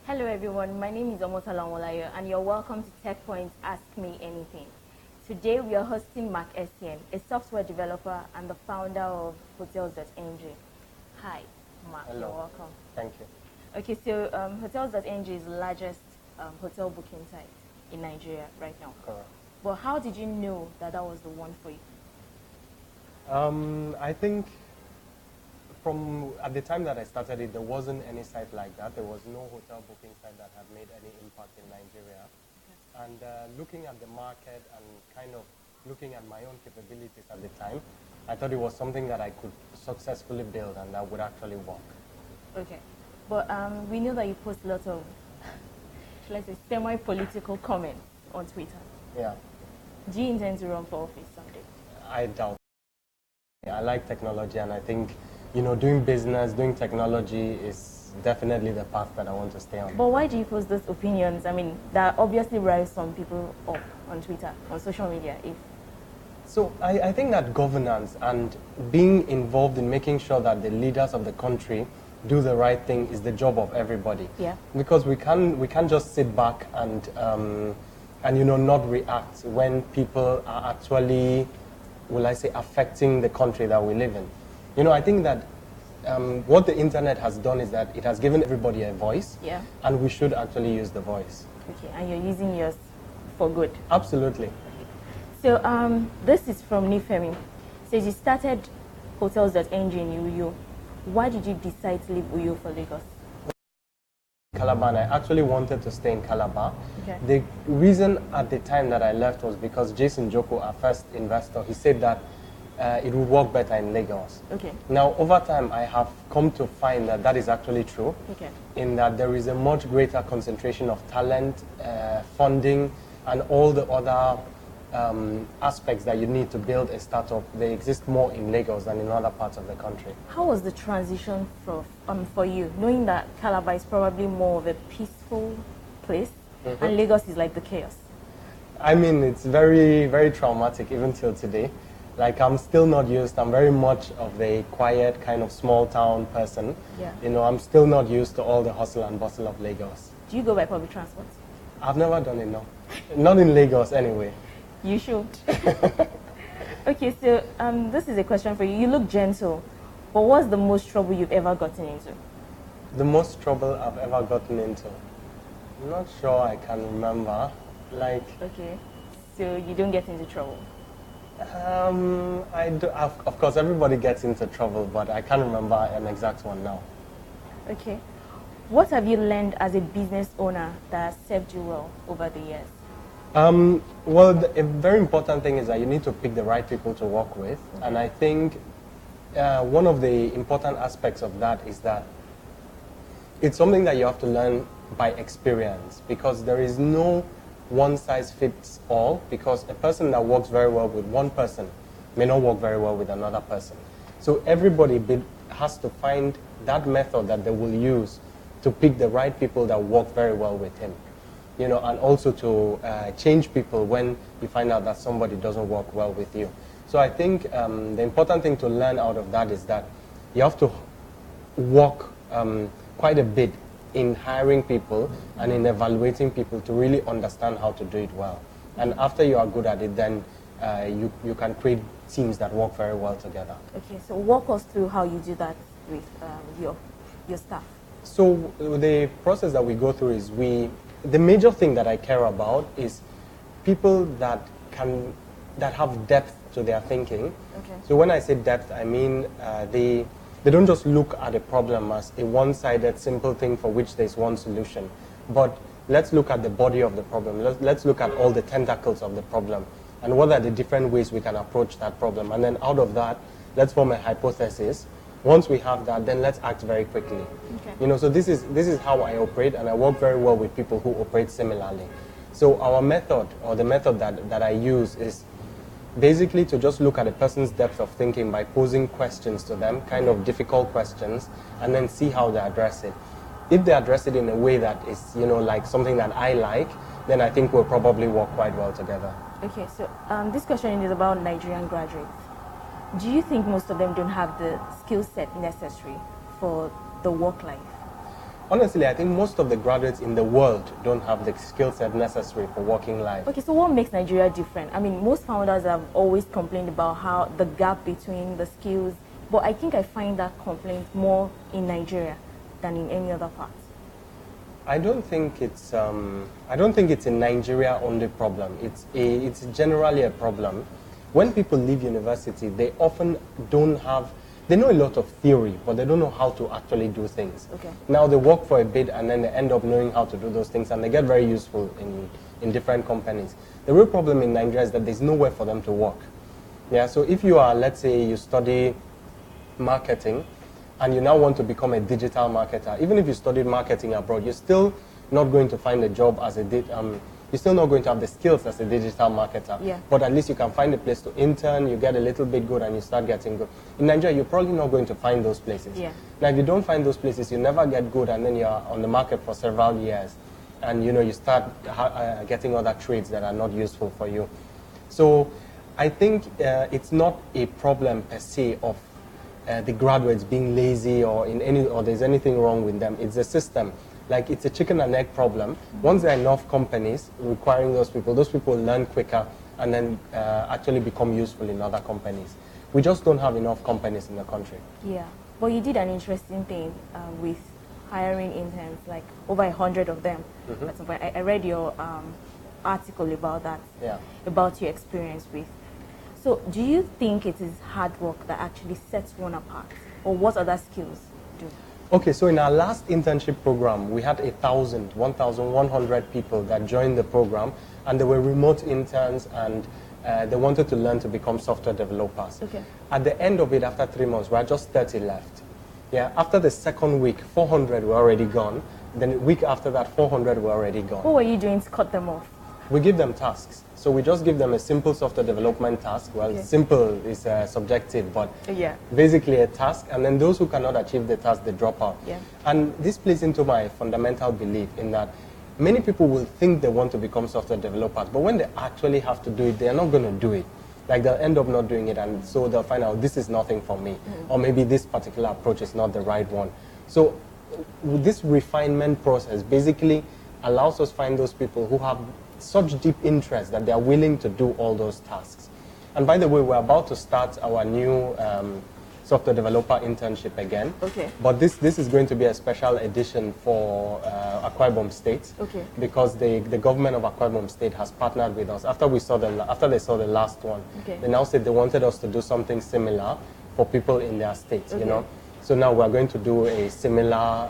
Hello everyone, my name is Omotala Nwolayo and you're welcome to Techpoint Ask Me Anything. Today we are hosting Mark Essien, a software developer and the founder of Hotels.ng. Hi, Mark. Hello. You're welcome. Thank you. Okay, so Hotels.ng is the largest hotel booking site in Nigeria right now. Correct. But how did you know that that was the one for you? I think from at the time that I started it, there wasn't any site like that. There was no hotel booking site that had made any impact in Nigeria. Okay. And looking at the market and kind of looking at my own capabilities at the time, I thought it was something that I could successfully build and that would actually work. Okay. But we know that you post lots of, should I say, semi-political comments on Twitter. Yeah. Do you intend to run for office someday? I doubt. I like technology, and I think, doing business, doing technology is definitely the path that I want to stay on. But why do you post those opinions? I mean, that obviously rise some people up on Twitter, on social media. So I think that governance and being involved in making sure that the leaders of the country do the right thing is the job of everybody. Yeah. Because we can't just sit back and not react when people are actually, affecting the country that we live in. I think that what the internet has done is that it has given everybody a voice. Yeah. And we should actually use the voice. Okay, and you're using yours for good. Absolutely. So this is from Nifemi. Says you started Hotels.ng in Uyo. Why did you decide to leave Uyo for Lagos? Calabar, and I actually wanted to stay in Calabar. Okay. The reason at the time that I left was because Jason Joko, our first investor, he said that it would work better in Lagos. Okay. Now, over time, I have come to find that that is actually true. Okay. In that there is a much greater concentration of talent, funding, and all the other aspects that you need to build a startup. They exist more in Lagos than in other parts of the country. How was the transition for you, knowing that Calabar is probably more of a peaceful place, and Lagos is like the chaos? I mean, it's very, very traumatic even till today. Like, I'm still not used. I'm very much of the quiet kind of small town person. Yeah. I'm still not used to all the hustle and bustle of Lagos. Do you go by public transport? I've never done it, no. Not in Lagos anyway. You should. Okay, so this is a question for you. You look gentle, but what's the most trouble you've ever gotten into? The most trouble I've ever gotten into? I'm not sure I can remember. Okay, so you don't get into trouble? I do. Of course, everybody gets into trouble, but I can't remember an exact one now. Okay. What have you learned as a business owner that has served you well over the years? Well, a very important thing is that you need to pick the right people to work with. Okay. And I think one of the important aspects of that is that it's something that you have to learn by experience, because there is no one size fits all, because a person that works very well with one person may not work very well with another person. So everybody has to find that method that they will use to pick the right people that work very well with him. And also to change people when you find out that somebody doesn't work well with you. So I think the important thing to learn out of that is that you have to work quite a bit in hiring people and in evaluating people to really understand how to do it well. And after you are good at it, then you can create teams that work very well together. Okay, so walk us through how you do that with your staff. So the process that we go through is the major thing that I care about is people that have depth to their thinking. Okay. So when I say depth, I mean they don't just look at a problem as a one-sided simple thing for which there's one solution. But let's look at the body of the problem. Let's look at all the tentacles of the problem and what are the different ways we can approach that problem. And then out of that, let's form a hypothesis. Once we have that, then let's act very quickly. Okay. So this is how I operate, and I work very well with people who operate similarly. So our method, or the method that I use, is basically to just look at a person's depth of thinking by posing questions to them, kind of difficult questions, and then see how they address it. If they address it in a way that is, like something that I like, then I think we'll probably work quite well together. Okay, so this question is about Nigerian graduates. Do you think most of them don't have the skill set necessary for the work life? Honestly, I think most of the graduates in the world don't have the skill set necessary for working life. Okay, so what makes Nigeria different? I mean, most founders have always complained about how the gap between the skills, but I think I find that complaint more in Nigeria than in any other part. I don't think it's a Nigeria only problem. It's generally a problem. When people leave university, they often they know a lot of theory, but they don't know how to actually do things. Okay. Now they work for a bit and then they end up knowing how to do those things and they get very useful in different companies. The real problem in Nigeria is that there's nowhere for them to work. Yeah, so if you are, let's say you study marketing and you now want to become a digital marketer, even if you studied marketing abroad, you're still not going to find a job as you're still not going to have the skills as a digital marketer. Yeah. But at least you can find a place to intern, you get a little bit good and you start getting good. In Nigeria, you're probably not going to find those places. Yeah. Now, if you don't find those places, you never get good and then you're on the market for several years. And you start getting other trades that are not useful for you. So I think it's not a problem per se of the graduates being lazy or there's anything wrong with them. It's a system. Like it's a chicken and egg problem. Once there are enough companies requiring those people learn quicker and then actually become useful in other companies. We just don't have enough companies in the country. Yeah, but you did an interesting thing with hiring interns, like over 100 of them. Mm-hmm. I read your article about that, about your experience with. So do you think it is hard work that actually sets one apart, or what other skills do? Okay, so in our last internship program, we had 1,100 people that joined the program, and they were remote interns, and they wanted to learn to become software developers. Okay. At the end of it, after 3 months, we had just 30 left. Yeah, after the second week, 400 were already gone. Then the week after that, 400 were already gone. What were you doing to cut them off? We give them tasks. So we just give them a simple software development task. Well, okay. Simple is subjective, but basically a task. And then those who cannot achieve the task, they drop out. Yeah. And this plays into my fundamental belief in that many people will think they want to become software developers, but when they actually have to do it, they are not going to do it. Like they'll end up not doing it, and so they'll find out this is nothing for me, or maybe this particular approach is not the right one. So this refinement process basically allows us to find those people who have such deep interest that they are willing to do all those tasks. And by the way, we're about to start our new software developer internship again. Okay. But this is going to be a special edition for Akwa Ibom State. Okay. Because the government of Akwa Ibom State has partnered with us. After they saw the last one, they now said they wanted us to do something similar for people in their state. So now we're going to do a similar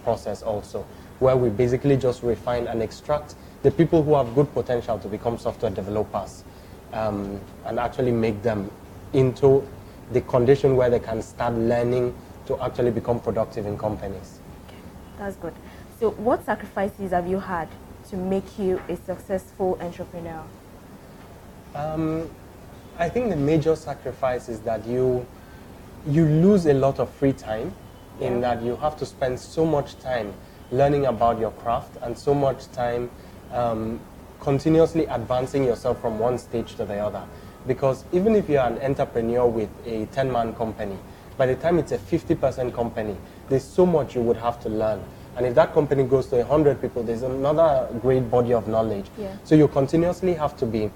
process also, where we basically just refine and extract the people who have good potential to become software developers and actually make them into the condition where they can start learning to actually become productive in companies. Okay, that's good. So what sacrifices have you had to make you a successful entrepreneur? I think the major sacrifice is that you lose a lot of free time in that you have to spend so much time learning about your craft and so much time continuously advancing yourself from one stage to the other. Because even if you're an entrepreneur with a 10-man company, by the time it's a 50-person company, there's so much you would have to learn. And if that company goes to 100 people, there's another great body of knowledge. Yeah. So you continuously have to be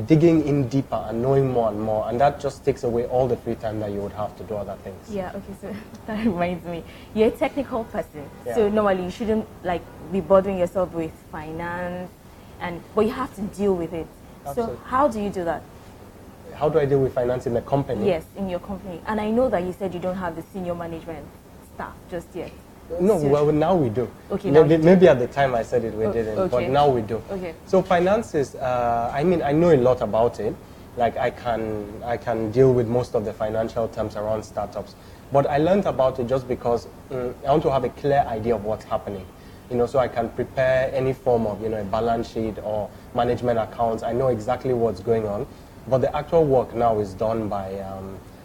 digging in deeper and knowing more and more, and that just takes away all the free time that you would have to do other things. Yeah, okay, so that reminds me, you're a technical person, so normally you shouldn't be bothering yourself with finance, but you have to deal with it. Absolutely. So how do you do that? How do I deal with finance in the company? Yes, in your company. And I know that you said you don't have the senior management staff just yet. No, well, now we do. Okay, maybe at the time I said it, we didn't, but now we do. Okay. So finances, I know a lot about it. Like I can deal with most of the financial terms around startups. But I learned about it just because I want to have a clear idea of what's happening. So I can prepare any form of, a balance sheet or management accounts. I know exactly what's going on. But the actual work now is done by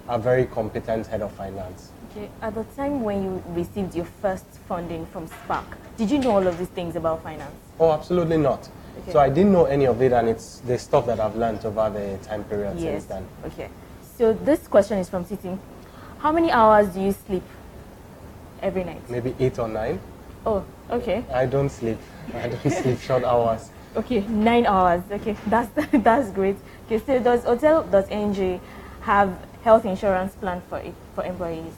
a very competent head of finance. Okay. At the time when you received your first funding from Spark, did you know all of these things about finance? Oh, absolutely not. Okay. So I didn't know any of it, and it's the stuff that I've learned over the time period since then. Okay. So this question is from Sitting. How many hours do you sleep every night? Maybe 8 or 9. Oh, okay. I don't sleep. I don't sleep short hours. Okay, 9 hours. Okay, that's great. Okay, so does Hotel.ng have health insurance plan for employees?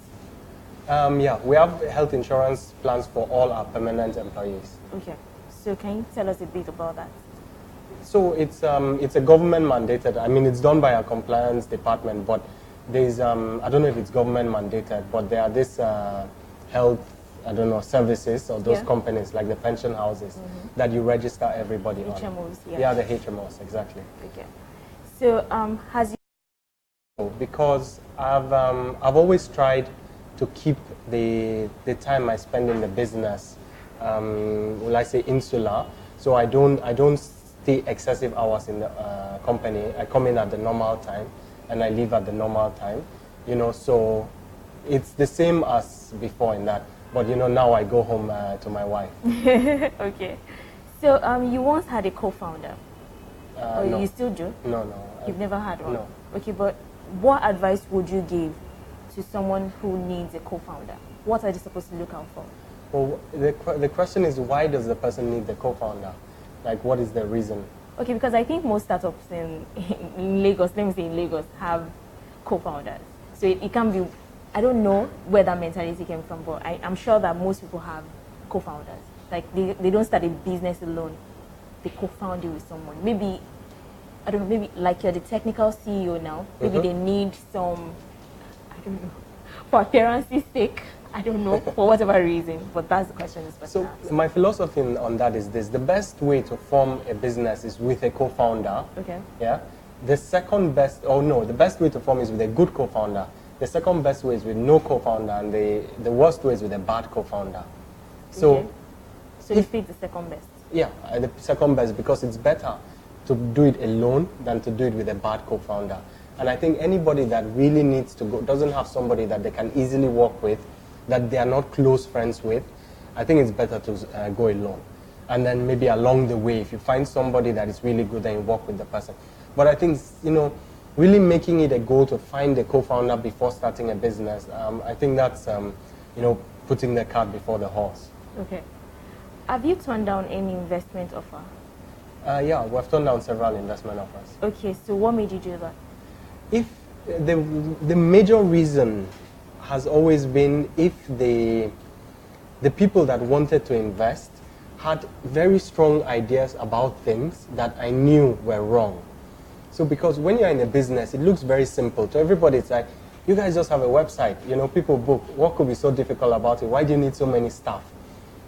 Yeah, we have health insurance plans for all our permanent employees. Okay, so can you tell us a bit about that? So it's a government mandated. I mean, it's done by our compliance department, but there's I don't know if it's government mandated, but there are this health, I don't know, services or those companies like the pension houses that you register everybody on. HMOs, yeah. Yeah, the HMOs, exactly. Okay. So has you because I've always tried to keep the time I spend in the business, will I say, insular. So I don't stay excessive hours in the company. I come in at the normal time and I leave at the normal time. You know, so it's the same as before in that. But you know, now I go home to my wife. Okay. So you once had a co-founder. Or No. you still do? No, no. You've never had one? No. Okay, but what advice would you give to someone who needs a co-founder? What are they supposed to look out for? Well, the question is, why does the person need the co-founder? Like, what is the reason? Okay, because I think most startups in Lagos, let me say in Lagos, have co-founders. So it can be, I don't know where that mentality came from, but I'm sure that most people have co-founders. Like, they don't start a business alone. They co-found it with someone. Maybe, I don't know, maybe like you're the technical CEO now. Maybe they need some, I don't know, for appearance's sake. I don't know, for whatever reason, but that's the question. So my philosophy on that is this: the best way to form a business is with a co-founder. Okay. Yeah. The second best, the best way to form is with a good co-founder. The second best way is with no co-founder, and the worst way is with a bad co-founder. So, okay. So you pick the second best. Yeah, the second best, because it's better to do it alone than to do it with a bad co-founder. And I think anybody that really needs to go, doesn't have somebody that they can easily work with, that they are not close friends with, I think it's better to go alone. And then maybe along the way, if you find somebody that is really good, then you work with the person. But I think, you know, really making it a goal to find a co-founder before starting a business, I think that's, you know, putting the cart before the horse. Okay. Have you turned down any investment offer? Yeah, we've turned down several investment offers. Okay, so what made you do that? If the major reason has always been if the people that wanted to invest had very strong ideas about things that I knew were wrong. So because when you're in a business, it looks very simple. To everybody, it's like, you guys just have a website, you know, people book. What could be so difficult about it? Why do you need so many staff?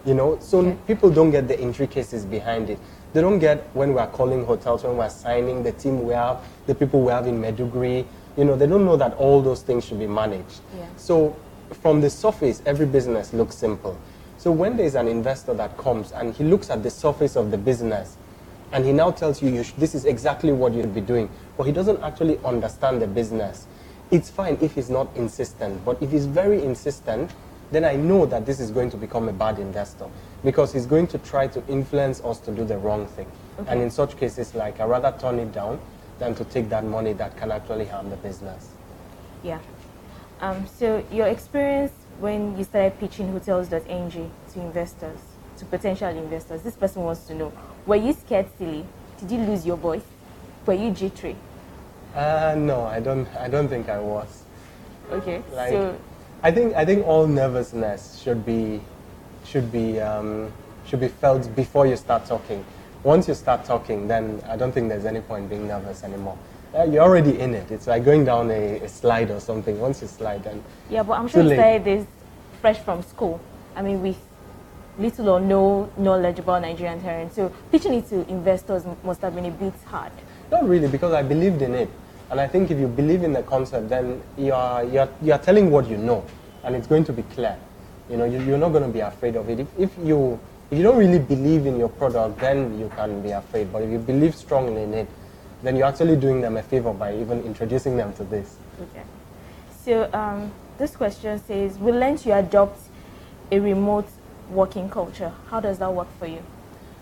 You know, so people don't get the intricacies behind it. They don't get when we're calling hotels, when we're signing, the team we have, the people we have in Meduguri. You know, they don't know that all those things should be managed. Yeah. So from the surface, every business looks simple. So when there's an investor that comes and he looks at the surface of the business and he now tells you, this is exactly what you should be doing, but he doesn't actually understand the business, it's fine if he's not insistent. But if he's very insistent, then I know that this is going to become a bad investor, because he's going to try to influence us to do the wrong thing. Okay. And in such cases, like, I'd rather turn it down than to take that money that can actually harm the business. Yeah. So your experience when you started pitching Hotels.ng to investors, to potential investors, this person wants to know, were you scared silly? Did you lose your voice? Were you jittery? No, I don't think I was. Okay. Like, so I think all nervousness should be felt before you start talking. Once you start talking, then I don't think there's any point being nervous anymore. You're already in it. It's like going down a slide or something. Once you slide, then yeah, but I'm sure you started this fresh from school. I mean, with little or no knowledge about Nigerian terrain. So pitching it to investors must have been a bit hard. Not really, because I believed in it. And I think if you believe in the concept, then you're telling what you know, and it's going to be clear. You know, you're not going to be afraid of it. If you don't really believe in your product, then you can be afraid. But if you believe strongly in it, then you're actually doing them a favor by even introducing them to this. Okay. So this question says, we learned you adopt a remote working culture. How does that work for you?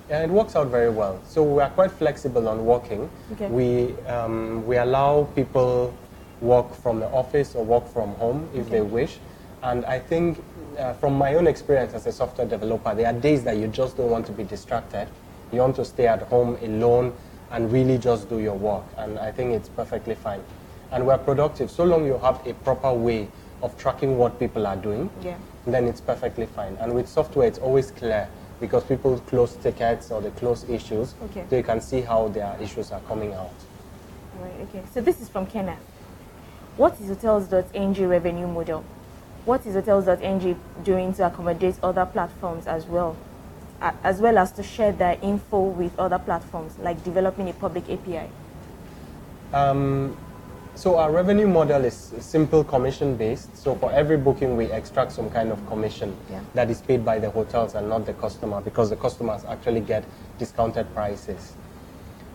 Yeah, it works out very well. So we are quite flexible on working. Okay. We allow people work from the office or work from home if they wish. And I think from my own experience as a software developer, there are days that you just don't want to be distracted. You want to stay at home alone and really just do your work. And I think it's perfectly fine. And we're productive. So long you have a proper way of tracking what people are doing, then it's perfectly fine. And with software, it's always clear because people close tickets or they close issues, so you can see how their issues are coming out. Right, okay. So this is from Kenneth. What is Hotels.ng revenue model? What is Hotels.ng doing to accommodate other platforms as well as to share their info with other platforms, like developing a public API? So our revenue model is simple commission-based. So for every booking, we extract some kind of commission that is paid by the hotels and not the customer, because the customers actually get discounted prices.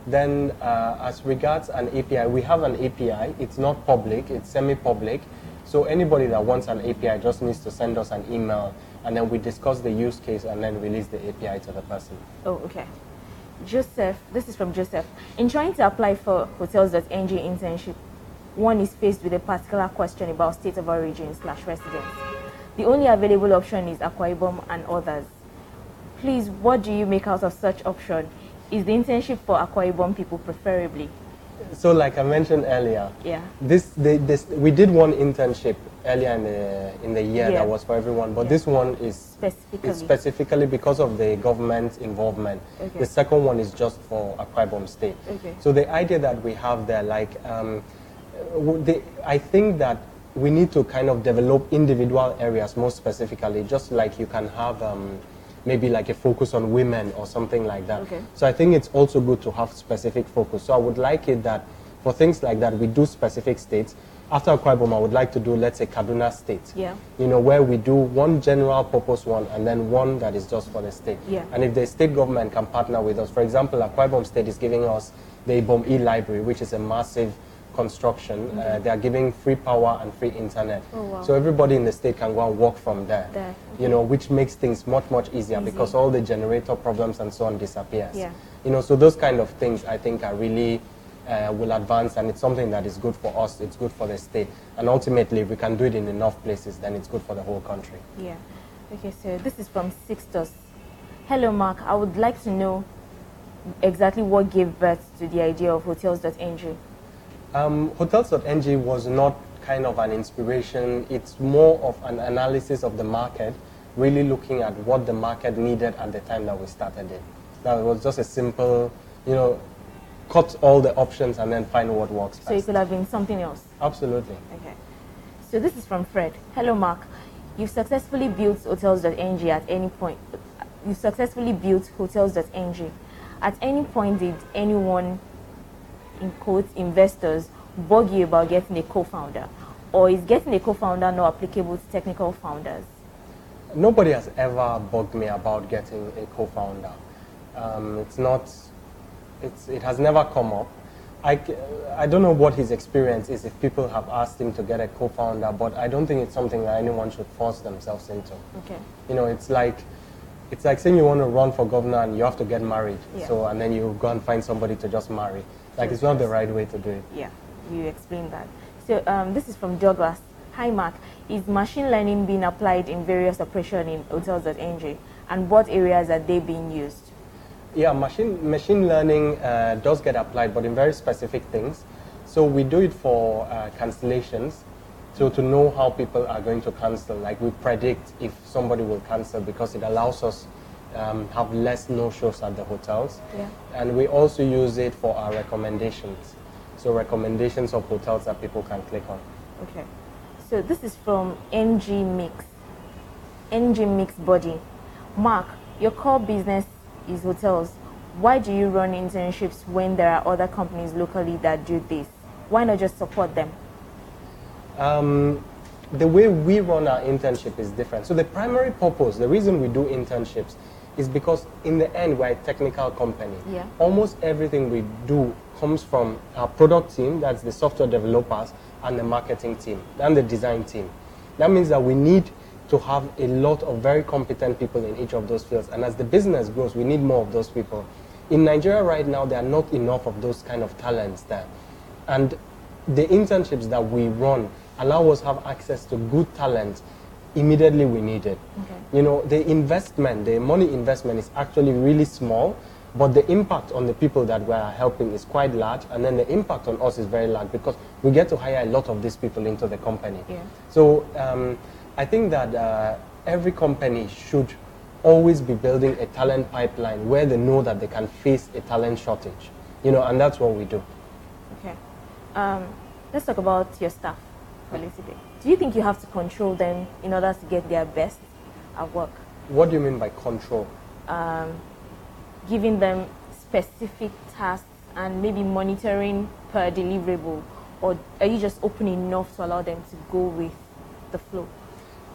Then as regards an API, we have an API. It's not public, it's semi-public. So anybody that wants an API just needs to send us an email, and then we discuss the use case and then release the API to the person. Oh, okay. Joseph, this is from Joseph. In trying to apply for Hotels.ng internship, one is faced with a particular question about state of origin/residence. The only available option is Akwa Ibom and others. Please, what do you make out of such option? Is the internship for Akwa Ibom people preferably? So like I mentioned earlier, we did one internship earlier in the year that was for everyone, but this one is specifically because of the government involvement. The second one is just for Akwa Ibom State. So the idea that we have there, like, I think that we need to kind of develop individual areas more specifically, just like you can have maybe like a focus on women or something like that. So I think it's also good to have specific focus. So I would like it that for things like that, we do specific states. After Akwa Ibom, I would like to do, let's say, Kaduna State. You know, where we do one general purpose one and then one that is just for the state. And if the state government can partner with us, for example, Akwa Ibom State is giving us the Ibom E-Library, which is a massive construction. They are giving free power and free internet. So everybody in the state can go and work from there. You know, which makes things much easier because all the generator problems and so on disappears. You know, so those kind of things I think are really will advance, and it's something that is good for us, it's good for the state, and ultimately if we can do it in enough places, then it's good for the whole country. Okay, so this is from Sixtus. Hello Mark, I would like to know exactly what gave birth to the idea of Hotels.ng. Hotels.ng was not kind of an inspiration. It's more of an analysis of the market, really looking at what the market needed at the time that we started it. Now, it was just a simple, you know, cut all the options and then find what works best. So it could have been something else? Absolutely. Okay. So this is from Fred. Hello, Mark. You've successfully built Hotels.ng at any point. You've successfully built Hotels.ng. At any point, did anyone, in quotes, investors, bug you about getting a co-founder? Or is getting a co-founder not applicable to technical founders? Nobody has ever bugged me about getting a co-founder. It has never come up. I don't know what his experience is if people have asked him to get a co-founder, but I don't think it's something that anyone should force themselves into. You know, it's like saying you want to run for governor and you have to get married. So, and then you go and find somebody to just marry. Like, it's not the right way to do it. Yeah, you explained that. So this is from Douglas. Hi Mark, is machine learning being applied in various operations in Hotels.ng, and what areas are they being used? Yeah, machine learning does get applied, but in very specific things. So we do it for cancellations, so to know how people are going to cancel. Like, we predict if somebody will cancel because it allows us have less no-shows at the hotels. And we also use it for our recommendations. So recommendations of hotels that people can click on. Okay. So this is from NG Mix Body. Mark, your core business is hotels. Why do you run internships when there are other companies locally that do this? Why not just support them? The way we run our internship is different. So the primary purpose, the reason we do internships is because in the end we're a technical company. Almost everything we do comes from our product team, that's the software developers, and the marketing team, and the design team. That means that we need to have a lot of very competent people in each of those fields. And as the business grows, we need more of those people. In Nigeria right now, there are not enough of those kind of talents there. And the internships that we run allow us to have access to good talent immediately we need it. Okay. You know, the investment, the money investment is actually really small, but the impact on the people that we are helping is quite large, and then the impact on us is very large because we get to hire a lot of these people into the company. Yeah. So I think that every company should always be building a talent pipeline where they know that they can face a talent shortage, you know, and that's what we do. Okay. Let's talk about your staff for a little bit. Do you think you have to control them in order to get their best at work? What do you mean by control? Giving them specific tasks and maybe monitoring per deliverable, or are you just open enough to allow them to go with the flow?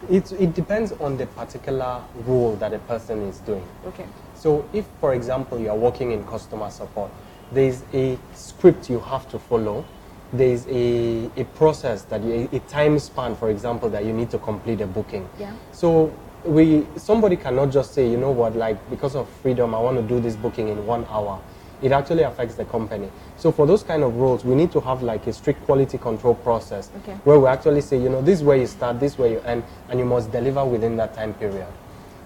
It depends on the particular role that a person is doing. Okay. So if, for example, you are working in customer support, there's a script you have to follow. There's a process, a time span, for example, that you need to complete a booking. Yeah. So somebody cannot just say, you know what, like, because of freedom, I want to do this booking in 1 hour. It actually affects the company. So for those kind of roles, we need to have like a strict quality control process, okay, where we actually say, you know, this is where you start, this is where you end, and you must deliver within that time period.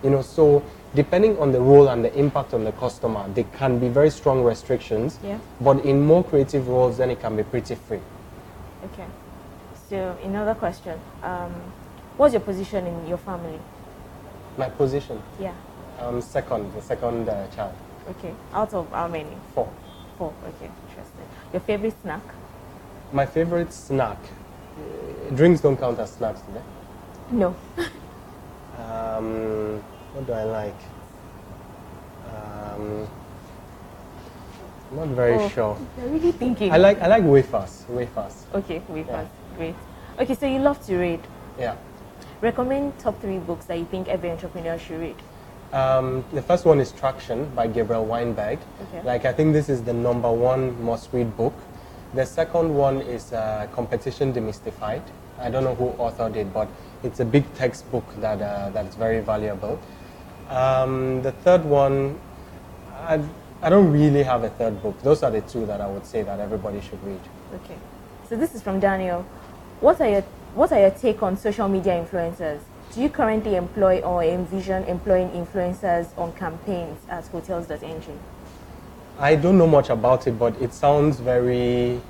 You know, so depending on the role and the impact on the customer, there can be very strong restrictions. Yeah. But in more creative roles, then it can be pretty free. Okay. So another question. What's your position in your family? My position? Yeah. The second child. Okay. Out of how many? 4. 4. Okay. Interesting. Your favorite snack? My favorite snack. Drinks don't count as snacks, do they? No. What do I like? I'm not very sure. You're really thinking. I like wafers. Wafers. Okay, wafers. Yeah. Great. Okay, so you love to read. Yeah. Recommend top 3 books that you think every entrepreneur should read. The first one is Traction by Gabriel Weinberg. Okay. Like, I think this is the #1 must-read book. The second one is Competition Demystified. I don't know who authored it, but it's a big textbook that's very valuable. The third one, I don't really have a third book. Those are the 2 that I would say that everybody should read. Okay. So this is from Daniel. What are your take on social media influencers? Do you currently employ or envision employing influencers on campaigns at Hotels.ng? I don't know much about it, but it sounds very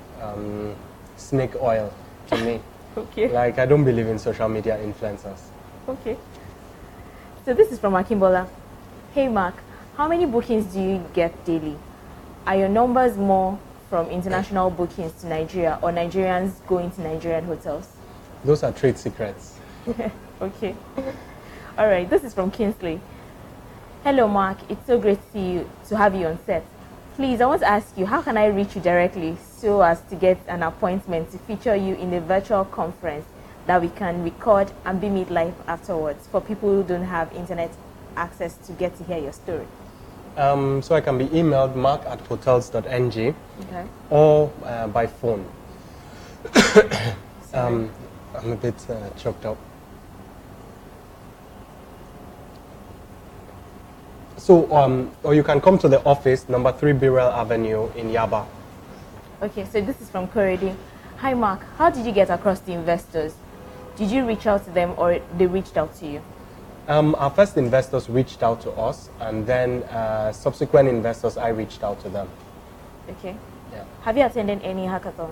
snake oil to me. Okay. Like, I don't believe in social media influencers. Okay. So this is from Akimbola. Hey Mark, how many bookings do you get daily? Are your numbers more from international bookings to Nigeria or Nigerians going to Nigerian hotels? Those are trade secrets. Okay. All right. This is from Kingsley. Hello, Mark. It's so great to have you on set. Please, I want to ask you, how can I reach you directly so as to get an appointment to feature you in a virtual conference that we can record and beam it live afterwards for people who don't have internet access to get to hear your story? So I can be emailed mark@hotels.ng, Okay. or by phone. I'm a bit choked up. So, or you can come to the office, number 3 Birrell Avenue in Yaba. Okay, so this is from Korede. Hi Mark, how did you get across the investors? Did you reach out to them or they reached out to you? Our first investors reached out to us, and then subsequent investors, I reached out to them. Okay. Yeah. Have you attended any hackathon?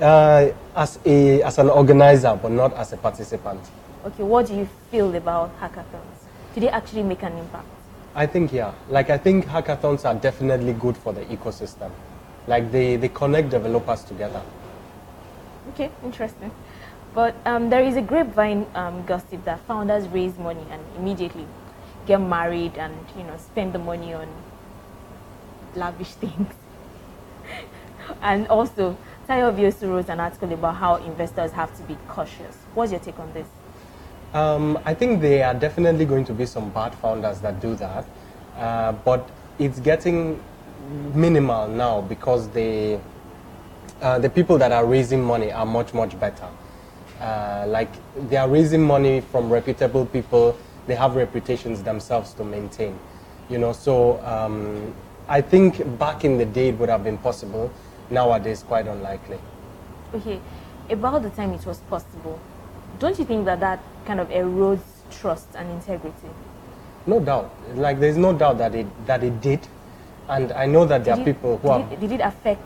As an organizer, but not as a participant. Okay, what do you feel about hackathons? Do they actually make an impact? I think, yeah. Like, I think hackathons are definitely good for the ecosystem. Like, they connect developers together. Okay, interesting. But there is a grapevine gossip that founders raise money and immediately get married and, you know, spend the money on lavish things. And also, Tayo obviously wrote an article about how investors have to be cautious. What's your take on this? I think there are definitely going to be some bad founders that do that, but it's getting minimal now because the people that are raising money are much better. Like, they are raising money from reputable people. They have reputations themselves to maintain, you know. So I think back in the day it would have been possible. Nowadays, quite unlikely. Okay, about the time it was possible, don't you think that that kind of erodes trust and integrity? No doubt. Like, there's no doubt that it did. And I know that there are people who did it affect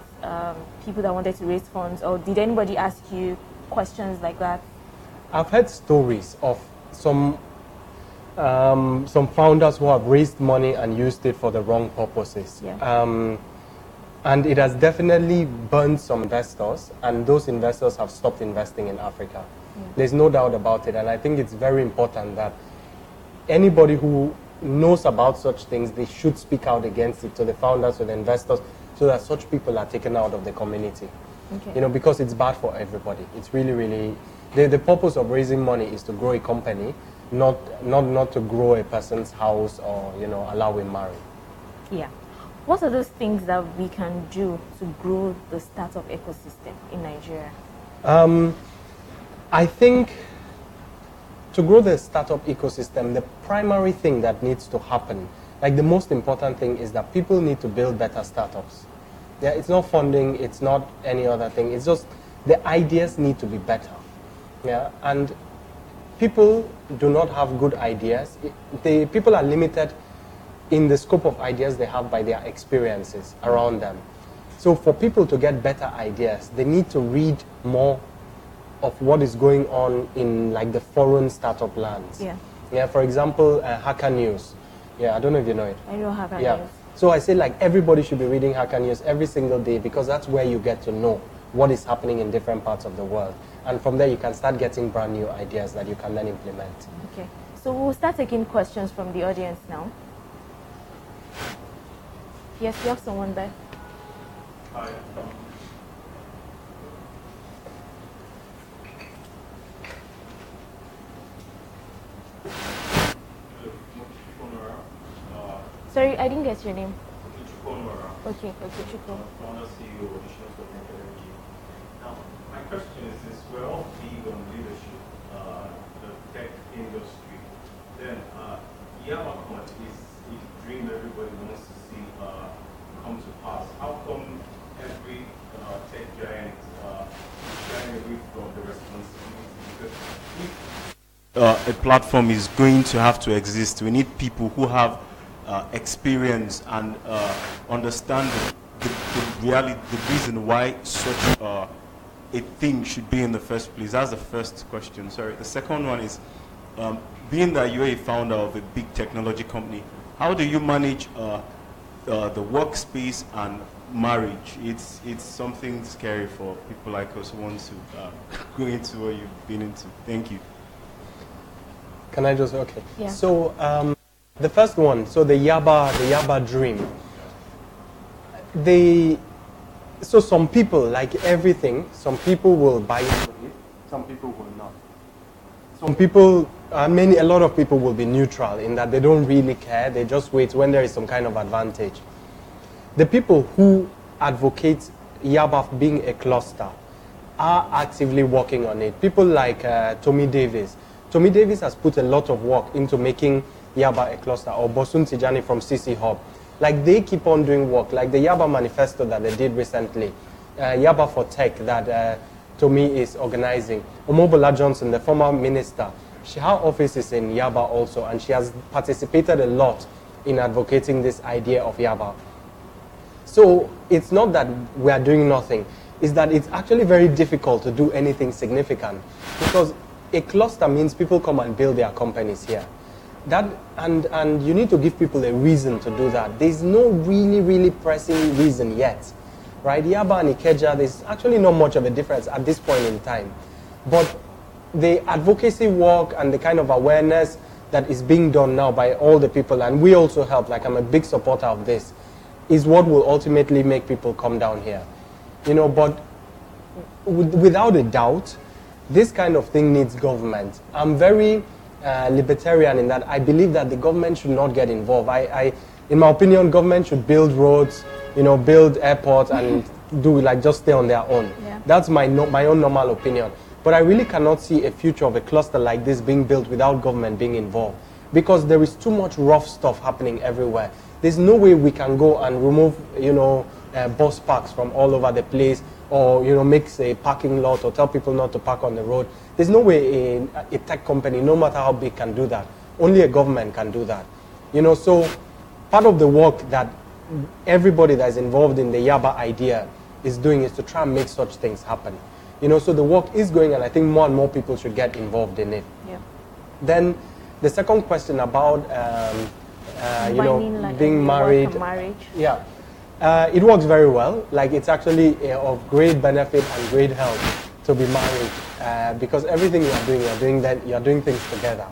people that wanted to raise funds, or did anybody ask you questions like that? I've heard stories of some founders who have raised money and used it for the wrong purposes. Yeah. And it has definitely burned some investors, and those investors have stopped investing in Africa. Yeah. There's no doubt about it, and I think it's very important that anybody who knows about such things, they should speak out against it to the founders, to the investors, so that such people are taken out of the community. Okay. You know, because it's bad for everybody. It's really, really, the purpose of raising money is to grow a company, not to grow a person's house or, you know, allow him marry. Yeah. What are those things that we can do to grow the startup ecosystem in Nigeria? I think to grow the startup ecosystem, the primary thing that needs to happen, like the most important thing, is that people need to build better startups. Yeah, it's not funding, it's not any other thing. It's just the ideas need to be better. Yeah, and people do not have good ideas. People are limited in the scope of ideas they have by their experiences around them. So for people to get better ideas, they need to read more of what is going on in like the foreign startup lands. Yeah. Yeah. For example, Hacker News. Yeah, I don't know if you know it. I know Hacker Yeah. News. So I say like everybody should be reading Hacker News every single day, because that's where you get to know what is happening in different parts of the world. And from there you can start getting brand new ideas that you can then implement. Okay. So we'll start taking questions from the audience now. Yes, we have someone there. Hi. Sorry, I didn't get your name. Okay, Chukwu. founder CEO of Techpoint.ng. Now, my question is this: we're all big on leadership, the tech industry. Then, Yamacon is a dream everybody wants to see come to pass. How come every tech giant is shying away from the responsibility? Because if a platform is going to have to exist, we need people who have experience and understand the reality, the reason why such a thing should be in the first place. That's the first question. Sorry. The second one is, being that you're a founder of a big technology company, how do you manage the workspace and marriage? It's something scary for people like us who want to go into what you've been into. Thank you. Can I just, okay. Yeah. So the first one, so the Yaba dream. So some people, like everything, some people will buy into it, some people will not. Some people, a lot of people will be neutral in that they don't really care. They just wait when there is some kind of advantage. The people who advocate Yaba being a cluster are actively working on it. People like Tommy Davis. Tommy Davis has put a lot of work into making Yaba a cluster, or Bosun Tijani from CC Hub. Like, they keep on doing work, like the Yaba manifesto that they did recently, Yaba for Tech that Tommy is organizing. Omobola Johnson, the former minister, her office is in Yaba also, and she has participated a lot in advocating this idea of Yaba. So it's not that we are doing nothing, it's that it's actually very difficult to do anything significant, because a cluster means people come and build their companies here. And you need to give people a reason to do that. There's no really pressing reason yet, right? Yaba and Ikeja, there's actually not much of a difference at this point in time. But the advocacy work and the kind of awareness that is being done now by all the people, and we also help, like I'm a big supporter of this, is what will ultimately make people come down here. You know, but without a doubt, this kind of thing needs government. I'm very libertarian in that I believe that the government should not get involved. In my opinion, government should build roads, you know, build airports and just stay on their own. Yeah. That's my own normal opinion. But I really cannot see a future of a cluster like this being built without government being involved, because there is too much rough stuff happening everywhere. There's no way we can go and remove, bus parks from all over the place or makes a parking lot or tell people not to park on the road. There's no way a tech company, no matter how big, can do that. Only a government can do that. So part of the work that everybody that's involved in the Yaba idea is doing is to try and make such things happen. So the work is going, and I think more and more people should get involved in it. Yeah. Then the second question about being married. Marriage. Yeah. It works very well. Like, it's actually of great benefit and great help to be married, because everything you're doing things together.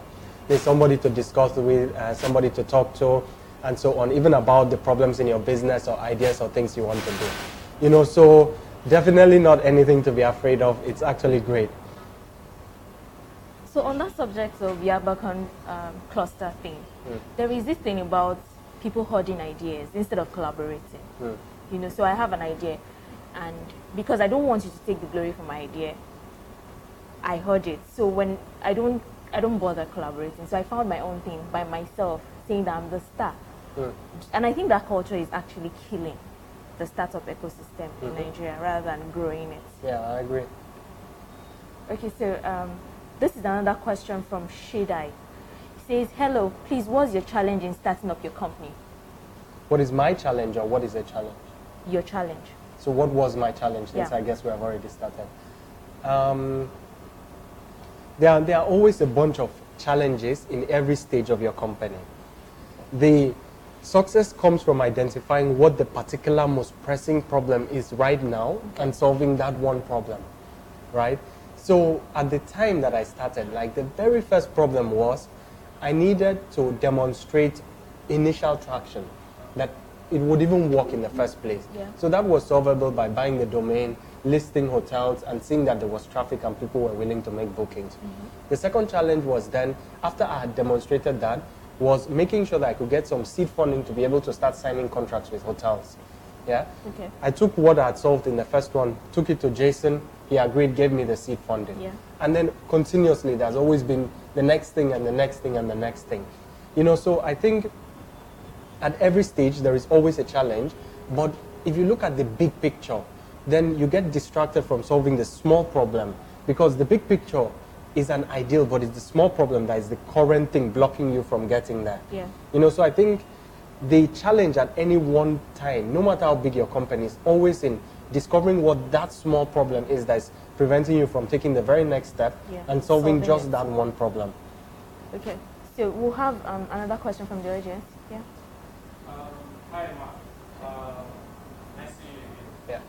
There's somebody to discuss with, somebody to talk to, and so on, even about the problems in your business or ideas or things you want to do. So definitely not anything to be afraid of. It's actually great. So on that subject of Yaba cluster thing, there is this thing about people hoarding ideas instead of collaborating. So I have an idea, and because I don't want you to take the glory from my idea, I hoard it. So when I don't bother collaborating. So I found my own thing by myself, saying that I'm the star. And I think that culture is actually killing the startup ecosystem in Nigeria rather than growing it. Yeah, I agree. Okay, so this is another question from Shedai. He says, hello, please, what's your challenge in starting up your company? What is my challenge, or what is a challenge? Your challenge. So what was my challenge? Since Yeah. I guess we have already started. There are always a bunch of challenges in every stage of your company. The success comes from identifying what the particular most pressing problem is right now and solving that one problem, right? So at the time that I started, like, the very first problem was I needed to demonstrate initial traction, that it would even work in the first place. Yeah. So that was solvable by buying the domain, listing hotels, and seeing that there was traffic and people were willing to make bookings. The second challenge was then, after I had demonstrated that, was making sure that I could get some seed funding to be able to start signing contracts with hotels. Yeah. Okay. I took what I had solved in the first one, took it to Jason. He agreed, gave me the seed funding. Yeah. And then continuously, there's always been the next thing and the next thing and the next thing. So I think at every stage there is always a challenge. But if you look at the big picture, then you get distracted from solving the small problem, because the big picture is an ideal, but it's the small problem that is the current thing blocking you from getting there. Yeah. So I think the challenge at any one time, no matter how big your company is, always in discovering what that small problem is that's preventing you from taking the very next step and solving just that one problem. Okay. So we'll have another question from the audience. Yeah. Hi, Mark. Nice seeing you again. Yeah.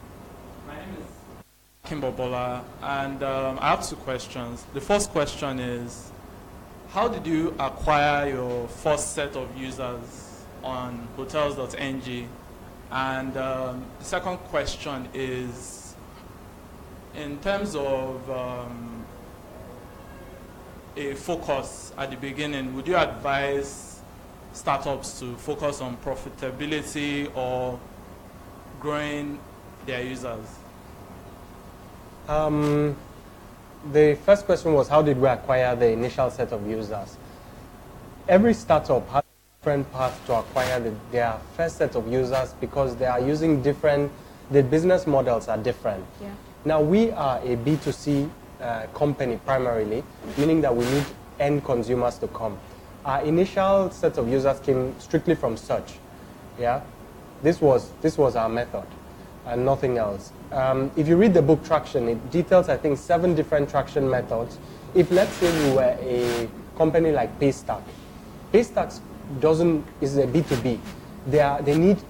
My name is Kimbobola, and I have two questions. The first question is, how did you acquire your first set of users on Hotels.ng? And the second question is, in terms of a focus at the beginning, would you advise startups to focus on profitability or growing their users? The first question was, how did we acquire the initial set of users? Every startup has a different path to acquire their first set of users, because they are using the business models are different. Yeah. Now, we are a B2C company primarily, meaning that we need end consumers to come. Our initial set of users came strictly from search. Yeah, this was our method and nothing else. If you read the book Traction, it details, I think, 7 different traction methods. If, let's say, you were a company like Paystack is a B2B. They need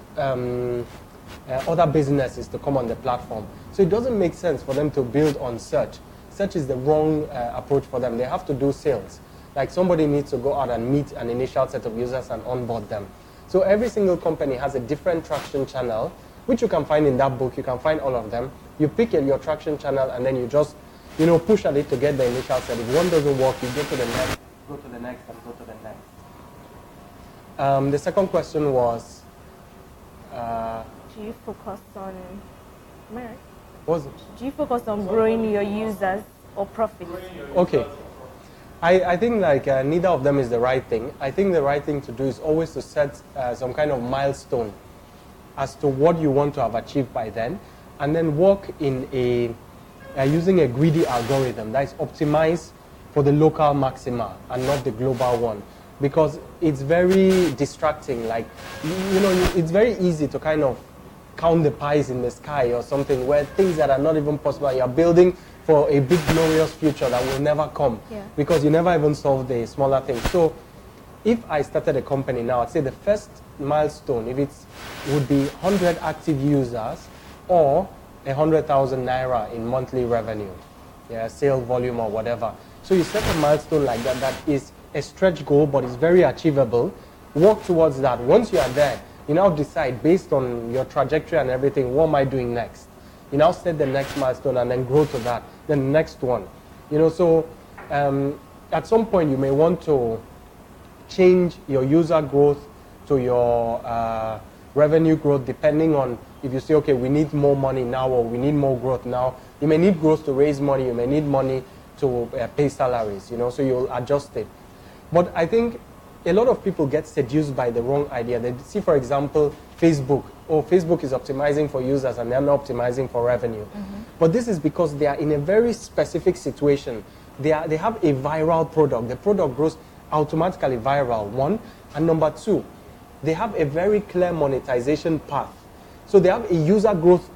other businesses to come on the platform. So it doesn't make sense for them to build on search. Search is the wrong approach for them. They have to do sales. Like, somebody needs to go out and meet an initial set of users and onboard them. So every single company has a different traction channel, which you can find in that book. You can find all of them. You pick your traction channel, and then you just, push at it to get the initial set. If one doesn't work, you go to the next, go to the next, and go to the next. The second question was, Do you focus on, am I right? what was it? Do you focus on growing your users or profit? Okay. I think neither of them is the right thing. I think the right thing to do is always to set some kind of milestone as to what you want to have achieved by then, and then work in using a greedy algorithm that is optimized for the local maxima and not the global one, because it's very distracting. Like, it's very easy to kind of count the pies in the sky or something, where things that are not even possible, you're building for a big glorious future that will never come, because you never even solve the smaller things. So if I started a company now, I'd say the first milestone, if it's, would be 100 active users or 100,000 naira in monthly revenue, sale volume or whatever. So you set a milestone like that, that is a stretch goal, but it's very achievable. Work towards that. Once you are there, you now decide based on your trajectory and everything, what am I doing next? You now set the next milestone and then grow to that, then the next one. So at some point you may want to change your user growth to your revenue growth, depending on if you say, okay, we need more money now or we need more growth now. You may need growth to raise money, you may need money to pay salaries, so you'll adjust it. But I think a lot of people get seduced by the wrong idea. They see, for example, Facebook. Oh, Facebook is optimizing for users and they're not optimizing for revenue. But this is because they are in a very specific situation. They have a viral product. The product grows automatically viral, one. And number two, they have a very clear monetization path. So they have a user growth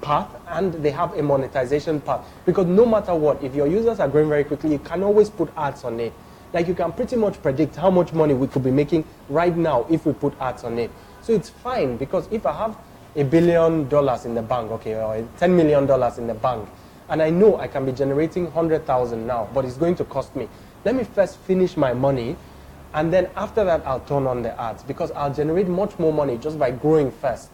path and they have a monetization path. Because no matter what, if your users are growing very quickly, you can always put ads on it. Like, you can pretty much predict how much money we could be making right now if we put ads on it. So it's fine, because if I have $1 billion in the bank, okay, or $10 million in the bank, and I know I can be generating 100,000 now, but it's going to cost me. Let me first finish my money, and then after that I'll turn on the ads, because I'll generate much more money just by growing first.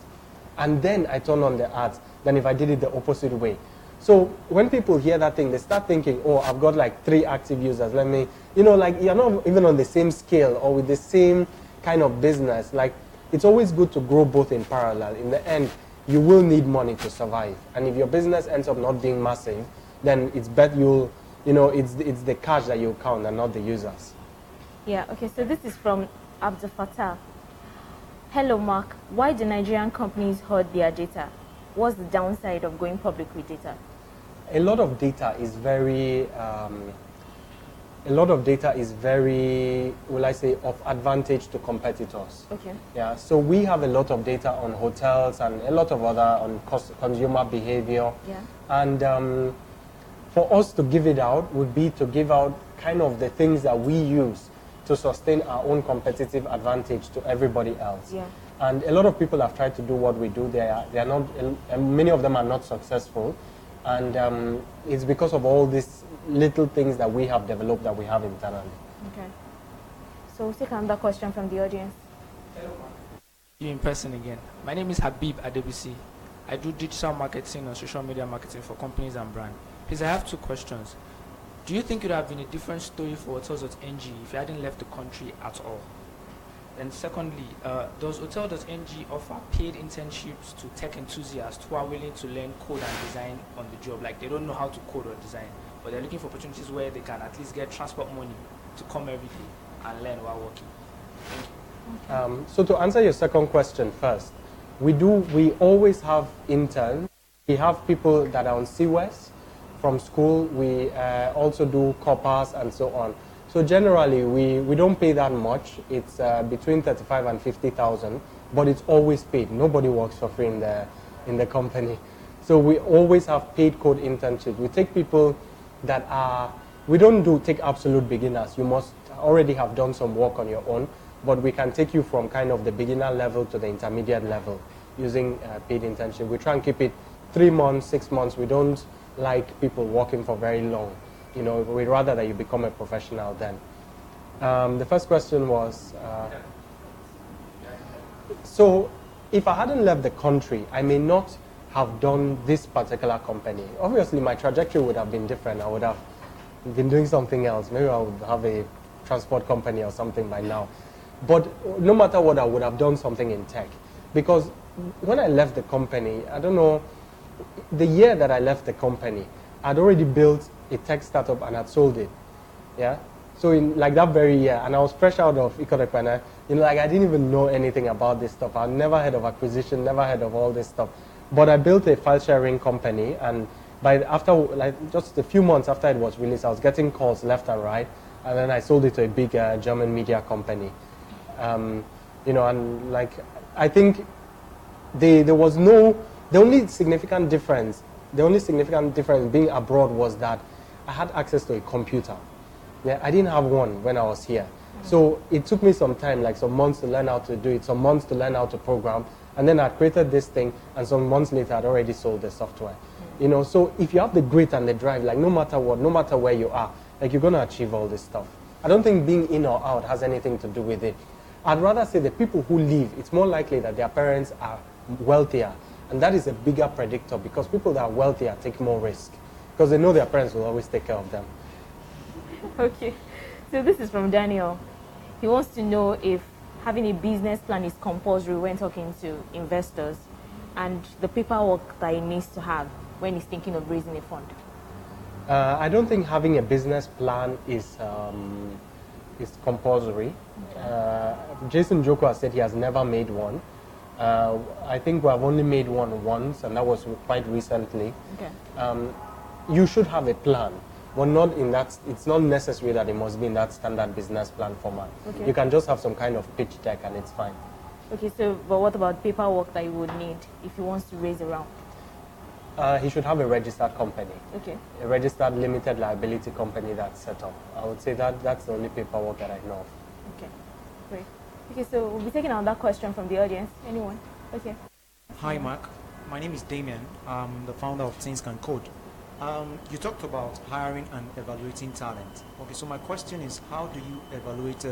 And then I turn on the ads than if I did it the opposite way. So when people hear that thing, they start thinking, oh, I've got like 3 active users. Let me, like, you're not even on the same scale or with the same kind of business. Like, it's always good to grow both in parallel. In the end, you will need money to survive. And if your business ends up not being massive, then it's better it's the cash that you count and not the users. Yeah, okay, so this is from Abdul Fattah. Hello, Mark. Why do Nigerian companies hoard their data? What's the downside of going public with data? A lot of data is very, will I say, of advantage to competitors. Okay. Yeah, so we have a lot of data on hotels and a lot of other on consumer behavior. Yeah. And for us to give it out would be to give out kind of the things that we use to sustain our own competitive advantage to everybody else. Yeah. And a lot of people have tried to do what we do. They are not. Many of them are not successful, and it's because of all these little things that we have developed that we have internally. Okay. So we'll take another question from the audience. Hello, Mark. You in person again. My name is Habib Adebisi. I do digital marketing and social media marketing for companies and brands. Please, I have 2 questions. Do you think it would have been a different story for Hotels.ng if you hadn't left the country at all? And secondly, does Hotels.ng offer paid internships to tech enthusiasts who are willing to learn code and design on the job? Like, they don't know how to code or design, but they're looking for opportunities where they can at least get transport money to come every day and learn while working. Thank you. So to answer your second question first, we always have interns. We have people that are on CWES from school. We also do corpus and so on. So generally, we don't pay that much. It's between 35 and 50,000, but it's always paid. Nobody works for free in the company. So we always have paid code internships. We take people that we don't take absolute beginners. You must already have done some work on your own, but we can take you from kind of the beginner level to the intermediate level using paid internship. We try and keep it 3 months, 6 months. We don't like people working for very long. We'd rather that you become a professional then. The first question was, so if I hadn't left the country, I may not have done this particular company. Obviously, my trajectory would have been different. I would have been doing something else. Maybe I would have a transport company or something by now. But no matter what, I would have done something in tech. Because when I left the company, I don't know, the year that I left the company, I'd already built a tech startup and had sold it. Yeah. So in like that very year, and I was fresh out of Ikotekwana, I didn't even know anything about this stuff. I'd never heard of acquisition, never heard of all this stuff. But I built a file sharing company, and after like just a few months after it was released, I was getting calls left and right, and then I sold it to a big German media company. And like I think there was the only significant difference being abroad was that I had access to a computer. Yeah, I didn't have one when I was here. So it took me some time, like some months to learn how to do it, some months to learn how to program, and then I created this thing, and some months later I'd already sold the software. So if you have the grit and the drive, like no matter what, no matter where you are, like you're going to achieve all this stuff. I don't think being in or out has anything to do with it. I'd rather say the people who leave, it's more likely that their parents are wealthier, and that is a bigger predictor, because people that are wealthier take more risk because they know their parents will always take care of them. Okay, so this is from Daniel. He wants to know if having a business plan is compulsory when talking to investors, and the paperwork that he needs to have when he's thinking of raising a fund. I don't think having a business plan is compulsory. Okay. Jason Joko has said he has never made one. I think we have only made one once, and that was quite recently. Okay. You should have a plan, but not in that. It's not necessary that it must be in that standard business plan format. Okay. You can just have some kind of pitch deck, and it's fine. Okay, so but what about paperwork that you would need if he wants to raise a round? He should have a registered company. Okay. A registered limited liability company that's set up. I would say that's the only paperwork that I know of. Okay, great. Okay, so we'll be taking another question from the audience. Anyone? Okay. Hi, Mark. My name is Damien. I'm the founder of Things Can Code. You talked about hiring and evaluating talent. Okay, so my question is, how do you evaluate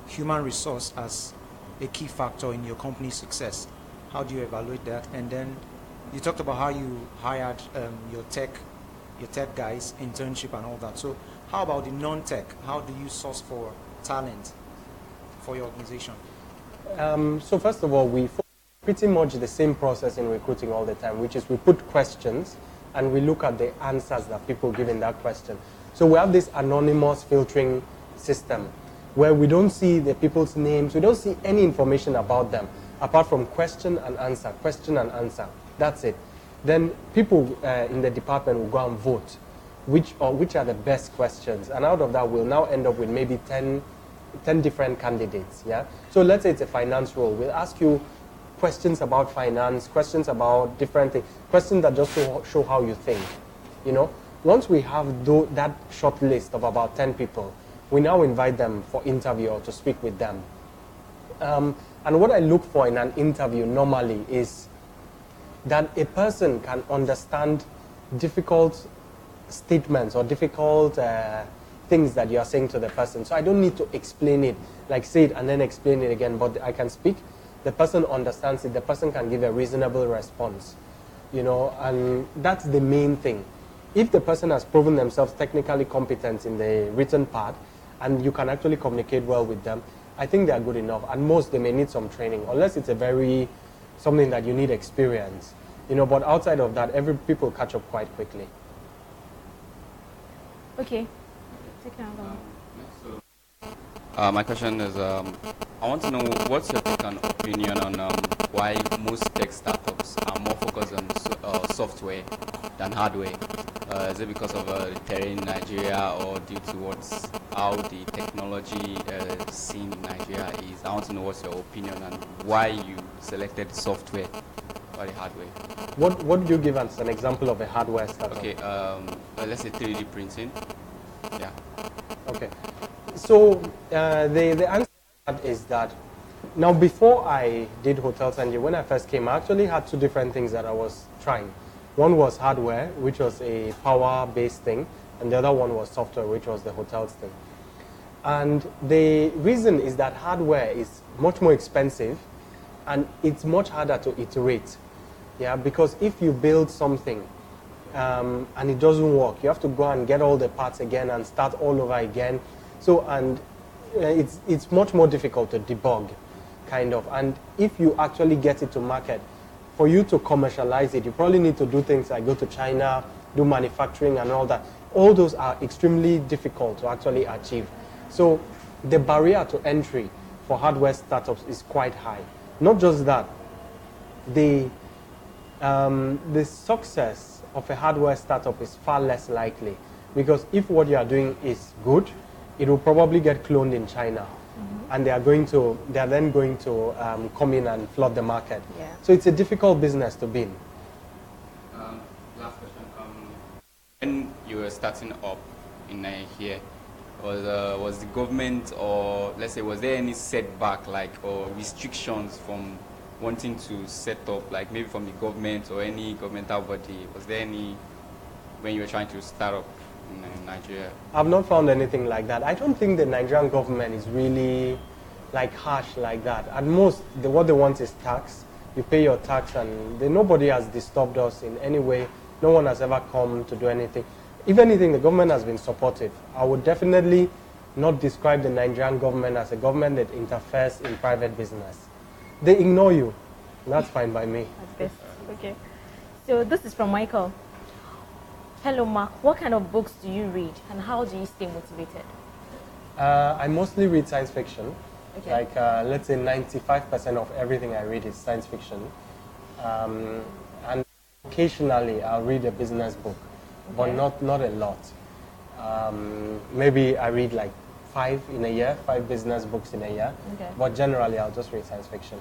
human resource as a key factor in your company's success? How do you evaluate that? And then you talked about how you hired your tech guys, internship and all that. So how about the non-tech? How do you source for talent for your organization? So first of all, we follow pretty much the same process in recruiting all the time, which is we put questions and we look at the answers that people give in that question. So we have this anonymous filtering system where we don't see the people's names, we don't see any information about them apart from question and answer, question and answer. That's it. Then people in the department will go and vote which are the best questions, and out of that we'll now end up with maybe 10 different candidates. Yeah. So let's say it's a finance role. We'll ask you questions about finance, questions about different things, questions that just show how you think. Once we have that short list of about 10 people, we now invite them for interview or to speak with them. And what I look for in an interview normally is that a person can understand difficult statements or difficult things that you are saying to the person. So I don't need to explain it, like say it and then explain it again, but I can speak. The person understands it. The person can give a reasonable response, and that's the main thing. If the person has proven themselves technically competent in the written part and you can actually communicate well with them, I think they are good enough. And most, they may need some training, unless it's something that you need experience. But outside of that, people catch up quite quickly. Okay. Take another one. My question is, I want to know what's your take and opinion on why most tech startups are more focused on software than hardware. Is it because of the terrain in Nigeria or due to how the technology scene in Nigeria is? I want to know what's your opinion and why you selected software or the hardware. What would you give us an example of a hardware startup? Okay, let's say 3D printing. Yeah. Okay. So the answer to that is that now before I did Hotels.ng, when I first came, I actually had two different things that I was trying. One was hardware, which was a power-based thing, and the other one was software, which was the hotels thing. And the reason is that hardware is much more expensive, and it's much harder to iterate. Yeah, because if you build something and it doesn't work, you have to go and get all the parts again and start all over again. So, and it's much more difficult to debug, kind of. And if you actually get it to market, for you to commercialize it, you probably need to do things like go to China, do manufacturing and all that. All those are extremely difficult to actually achieve. So the barrier to entry for hardware startups is quite high. Not just that, the success of a hardware startup is far less likely, because if what you are doing is good, it will probably get cloned in China, and they are then going to come in and flood the market. Yeah. So it's a difficult business to be in. Last question. When you were starting up in here, was the government, or let's say, was there any setback, like, or restrictions from wanting to set up, like maybe from the government or any governmental body? Was there any when you were trying to start up in Nigeria? I've not found anything like that. I don't think the Nigerian government is really like harsh like that. At most, what they want is tax. You pay your tax, and nobody has disturbed us in any way. No one has ever come to do anything. If anything, the government has been supportive. I would definitely not describe the Nigerian government as a government that interferes in private business. They ignore you. That's fine by me. That's best. Okay. So this is from Michael. Hello, Mark. What kind of books do you read, and how do you stay motivated? I mostly read science fiction. Okay. Like, let's say 95% of everything I read is science fiction. And occasionally I'll read a business book, but not a lot. Maybe I read like 5 business books in a year. Okay. But generally I'll just read science fiction.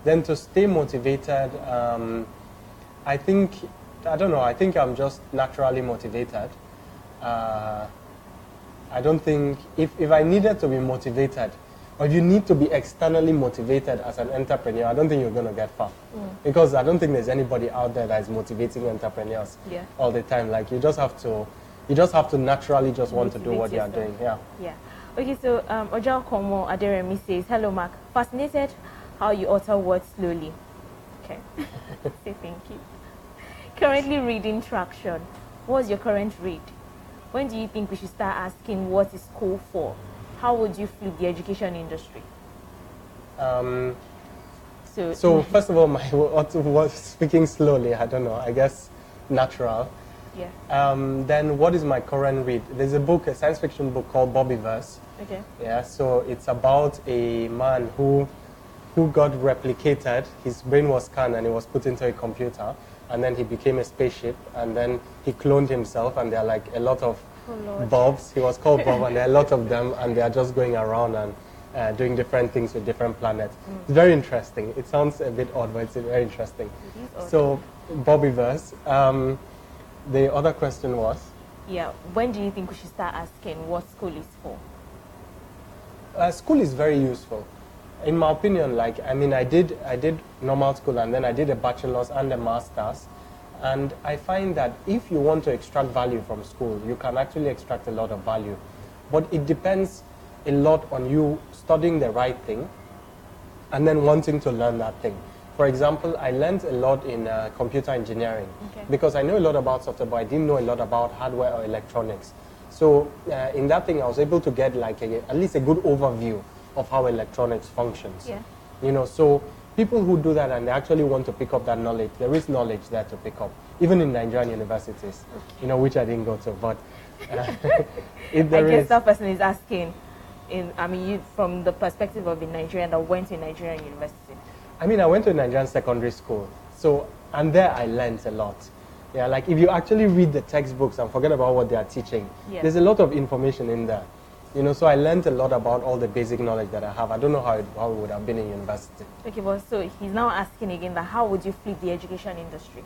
Then to stay motivated, I think I'm just naturally motivated. I don't think, if I needed to be motivated, or you need to be externally motivated as an entrepreneur, I don't think you're going to get far. Because I don't think there's anybody out there that is motivating entrepreneurs all the time. Like, you just have to naturally just want to do what you are doing. Yeah. Yeah. Okay, so Ojal Komo Aderemi says, hello, Mark. Fascinated how you utter words slowly. Okay. Say thank you. Currently reading Traction. What's your current read? When do you think we should start asking what is school for? How would you flip the education industry? So first of all, my was speaking slowly. I don't know. I guess natural. Yeah. Then what is my current read? There's a science fiction book called Bobbyverse. Okay. Yeah. So it's about a man who got replicated. His brain was scanned and it was put into a computer, and then he became a spaceship, and then he cloned himself, and there are like a lot of Bobs. He was called Bob, and there are a lot of them, and they are just going around and doing different things with different planets. It's very interesting. It sounds a bit odd, but it's very interesting. So, Bobbyverse. The other question was? Yeah, when do you think we should start asking what school is for? School is very useful. In my opinion, like, I mean, I did normal school, and then I did a bachelor's and a master's. And I find that if you want to extract value from school, you can actually extract a lot of value. But it depends a lot on you studying the right thing and then wanting to learn that thing. For example, I learned a lot in computer engineering because I know a lot about software, but I didn't know a lot about hardware or electronics. So in that thing, I was able to get like at least a good overview of how electronics functions. Yeah. You know, so people who do that and they actually want to pick up that knowledge, there is knowledge there to pick up, even in Nigerian universities, you know, which I didn't go to. But if there I guess is, that person is asking, from the perspective of a Nigerian that went to a Nigerian university. I mean, I went to a Nigerian secondary school, so, and there I learned a lot. Yeah, like if you actually read the textbooks and forget about what they are teaching, there's a lot of information in there. You know, so I learned a lot about all the basic knowledge that I have. I don't know how it would have been in university. Okay, but so he's now asking again that how would you flip the education industry?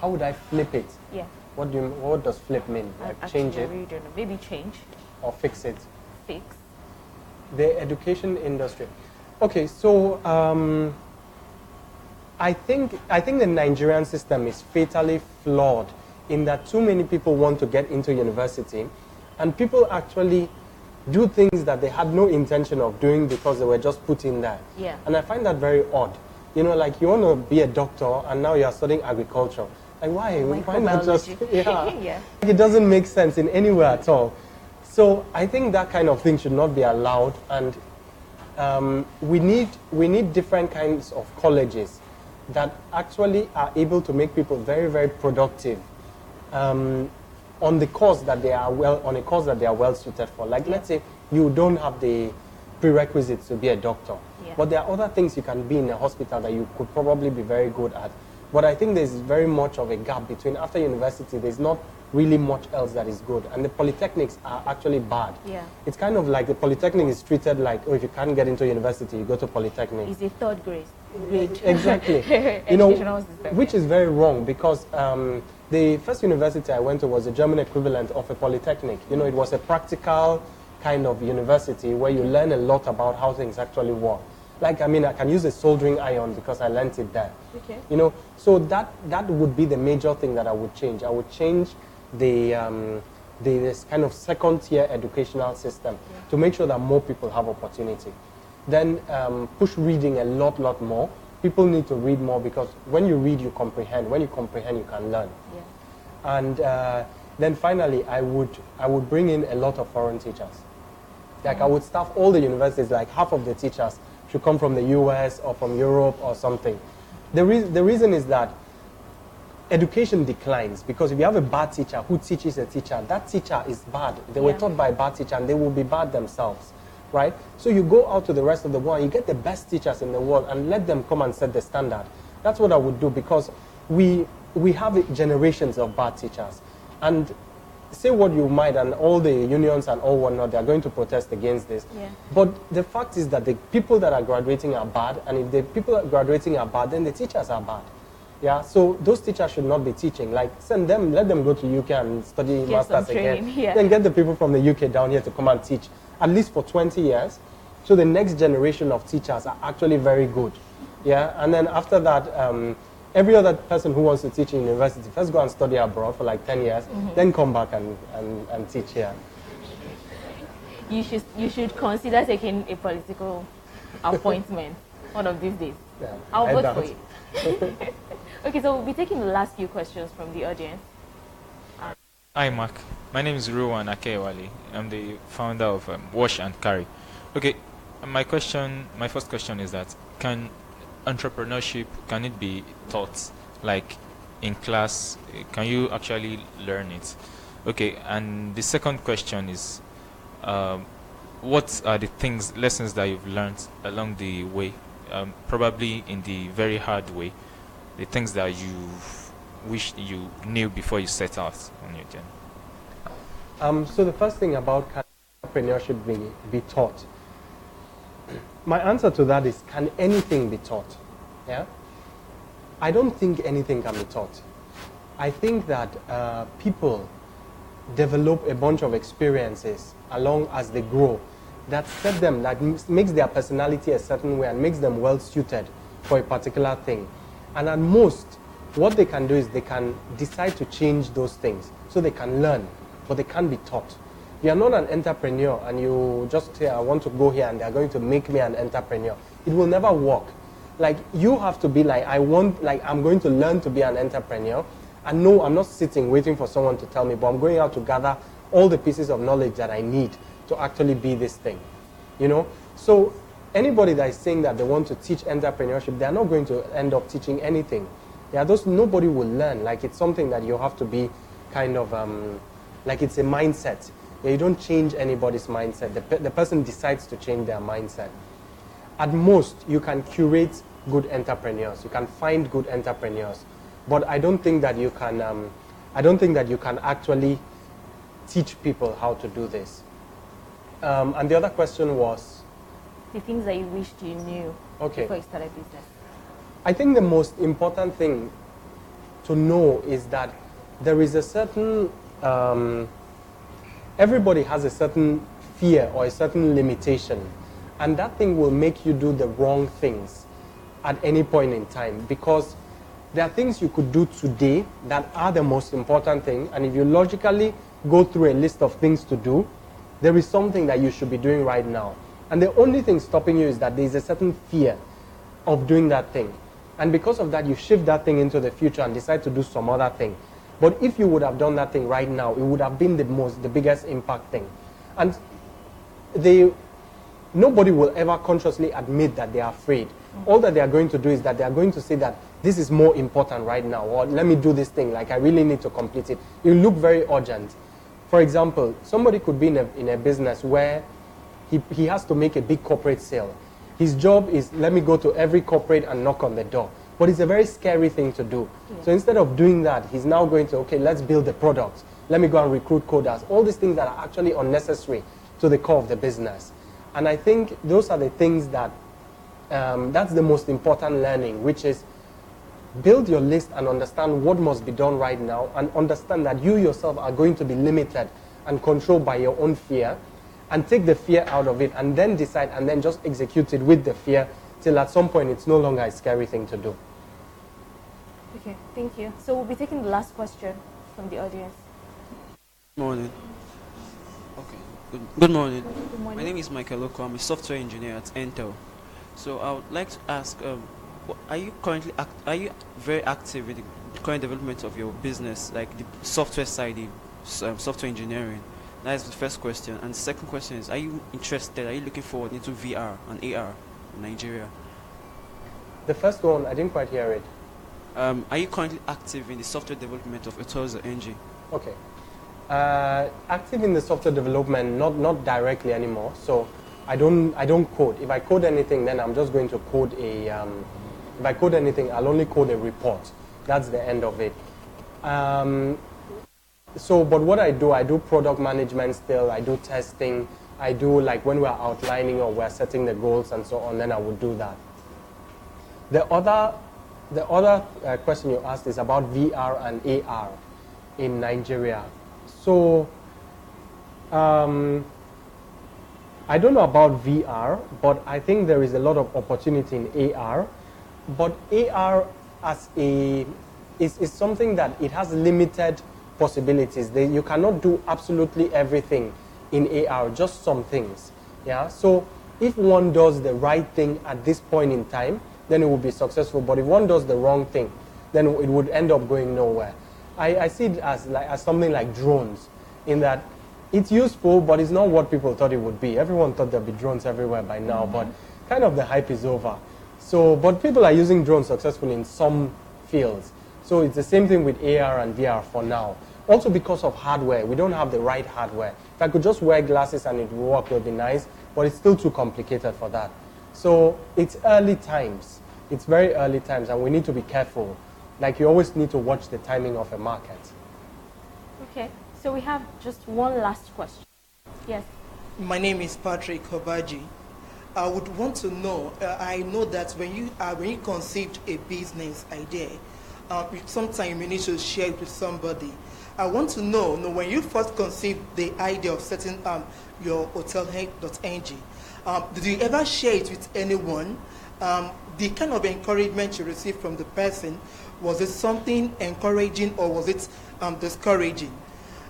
How would I flip it? Yeah. What does flip mean? Like change it? I really don't know. Maybe change. Or fix it? Fix. The education industry. Okay, so I think the Nigerian system is fatally flawed in that too many people want to get into university, and people actually do things that they had no intention of doing because they were just put in there. Yeah. And I find that very odd. You know, like you want to be a doctor and now you are studying agriculture. Like why? Why not just, yeah. It doesn't make sense in any way at all. So I think that kind of thing should not be allowed, and we need different kinds of colleges that actually are able to make people very, very productive on the course that they are well suited for. Like let's say you don't have the prerequisites to be a doctor, but there are other things you can be in a hospital that you could probably be very good at. But I think there's very much of a gap between after university, there's not really much else that is good. And the polytechnics are actually bad. Yeah. It's kind of like the polytechnic is treated like, oh, if you can't get into university, you go to polytechnic. It's a third grade. Exactly. Educational system. Which is very wrong because the first university I went to was the German equivalent of a polytechnic. It was a practical kind of university where you learn a lot about how things actually work. Like, I can use a soldering iron because I learned it there. Okay. So that would be the major thing that I would change. I would change this kind of second-tier educational system to make sure that more people have opportunity. Then push reading a lot more. People need to read more because when you read, you comprehend. When you comprehend, you can learn. Yeah. And then finally, I would bring in a lot of foreign teachers. Like I would staff all the universities, like half of the teachers should come from the US or from Europe or something. The reason is that education declines because if you have a bad teacher who teaches a teacher, that teacher is bad. They were taught by a bad teacher and they will be bad themselves, right? So you go out to the rest of the world and you get the best teachers in the world and let them come and set the standard. That's what I would do because we have generations of bad teachers. And say what you might, and all the unions and all whatnot, they are going to protest against this. Yeah. But the fact is that the people that are graduating are bad, and if the people that are graduating are bad, then the teachers are bad. Yeah, so those teachers should not be teaching. Like, let them go to UK and study masters again. Yeah. Then get the people from the UK down here to come and teach, at least for 20 years. So the next generation of teachers are actually very good. Yeah, and then after that, every other person who wants to teach in university, first go and study abroad for like 10 years, then come back and teach here. You should consider taking a political appointment one of these days. Yeah, I'll I vote doubt. for you. Okay, so we'll be taking the last few questions from the audience. Hi, Mark. My name is Rowan Akewale. I'm the founder of Wash and Carry. Okay, my first question is that can entrepreneurship, can it be taught, like in class? Can you actually learn it? Okay, and the second question is, what are the lessons that you've learned along the way, probably in the very hard way, the things that you wish you knew before you set out on your journey? So the first thing about can entrepreneurship be taught? My answer to that is, can anything be taught? Yeah? I don't think anything can be taught. I think that people develop a bunch of experiences along as they grow that set them, that makes their personality a certain way and makes them well suited for a particular thing. And at most, what they can do is they can decide to change those things so they can learn, but they can't be taught. You are not an entrepreneur and you just say, I want to go here and they are going to make me an entrepreneur. It will never work. Like, you have to be like, I'm going to learn to be an entrepreneur. And no, I'm not sitting waiting for someone to tell me, but I'm going out to gather all the pieces of knowledge that I need to actually be this thing. So anybody that is saying that they want to teach entrepreneurship, they are not going to end up teaching anything. Nobody will learn. Like, it's something that you have to be kind of, like it's a mindset. You don't change anybody's mindset. The person decides to change their mindset. At most, you can curate good entrepreneurs. You can find good entrepreneurs. But I don't think that you can. I don't think that you can actually teach people how to do this. And the other question was The things that you wished you knew before you started business. I think the most important thing to know is that there is a certain. Everybody has a certain fear or a certain limitation, and that thing will make you do the wrong things at any point in time, because there are things you could do today that are the most important thing, and if you logically go through a list of things to do, there is something that you should be doing right now. And the only thing stopping you is that there is a certain fear of doing that thing. And because of that, you shift that thing into the future and decide to do some other thing. But if you would have done that thing right now, it would have been the biggest impact thing. And nobody will ever consciously admit that they are afraid. All that they are going to do is that they are going to say that this is more important right now, or let me do this thing, like I really need to complete it. It will look very urgent. For example, somebody could be in a business where he has to make a big corporate sale. His job is, let me go to every corporate and knock on the door. but it's a very scary thing to do. Yeah. So instead of doing that, he's now going to, okay, let's build the product. Let me go and recruit coders. All these things that are actually unnecessary to the core of the business. And I think those are the things that, that's the most important learning, which is build your list and understand what must be done right now, and understand that you yourself are going to be limited and controlled by your own fear, and take the fear out of it, and then decide, and then just execute it with the fear till at some point it's no longer a scary thing to do. Okay, thank you. So we'll be taking the last question from the audience. Morning. Okay. Good morning. Good morning. My name is Michael Oko. I'm a software engineer at Intel. So I would like to ask, are you currently very active in the current development of your business, like the software side, the software engineering? That is the first question. And the second question is, are you interested? Are you looking forward into VR and AR in Nigeria? The first one, I didn't quite hear it. Are you currently active in the software development of Hotels.ng? Okay. Active in the software development, not directly anymore. So I don't code. If I code anything, then I'm just going to code a. If I code anything, I'll only code a report. That's the end of it. So, but what I do product management still. I do testing. I do, like, when we're outlining or we're setting the goals and so on, then I would do that. The other question you asked is about VR and AR in Nigeria. So, I don't know about VR, but I think there is a lot of opportunity in AR. But AR is something that it has limited possibilities. You cannot do absolutely everything in AR, just some things. Yeah. So if one does the right thing at this point in time, then it will be successful. But if one does the wrong thing, then it would end up going nowhere. I see it as something like drones, in that it's useful, but it's not what people thought it would be. Everyone thought there'd be drones everywhere by now, but kind of the hype is over. So, but people are using drones successfully in some fields. So it's the same thing with AR and VR for now. Also because of hardware, we don't have the right hardware. If I could just wear glasses and it would work, it would be nice, but it's still too complicated for that. So it's early times. It's very early times, and we need to be careful. Like, you always need to watch the timing of a market. Okay, so we have just one last question. Yes. My name is Patrick Hobaji. I would want to know, I know that when you conceived a business idea, sometimes you may need to share it with somebody. I want to know, when you first conceived the idea of setting your Hotels.ng, did you ever share it with anyone? The kind of encouragement you received from the person, was it something encouraging or was it discouraging?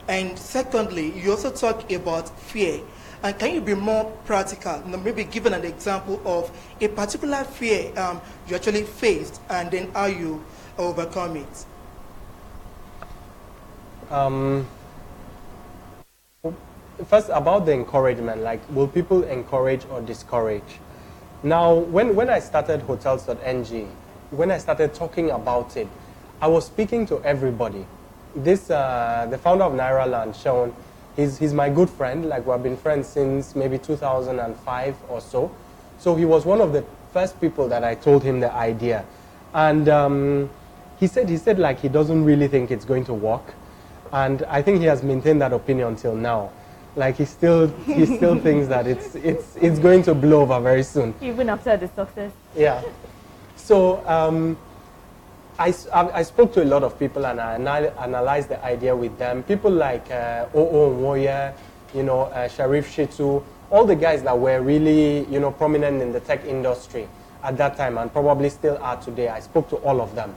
And secondly, you also talk about fear. And can you be more practical? Maybe give an example of a particular fear you actually faced, and then how you overcome it. First, about the encouragement, like, will people encourage or discourage? Now, when I started Hotels.ng, when I started talking about it, I was speaking to everybody. The founder of Nairaland, Sean, he's my good friend. Like, we've been friends since maybe 2005 or so. So he was one of the first people that I told him the idea. And he said like he doesn't really think it's going to work. And I think he has maintained that opinion until now. Like, he still thinks that it's going to blow over very soon. Even after the success. Yeah. So I spoke to a lot of people, and I analyzed the idea with them. People like O.O. Nwoye, Sharif Shitu, all the guys that were really, prominent in the tech industry at that time, and probably still are today. I spoke to all of them.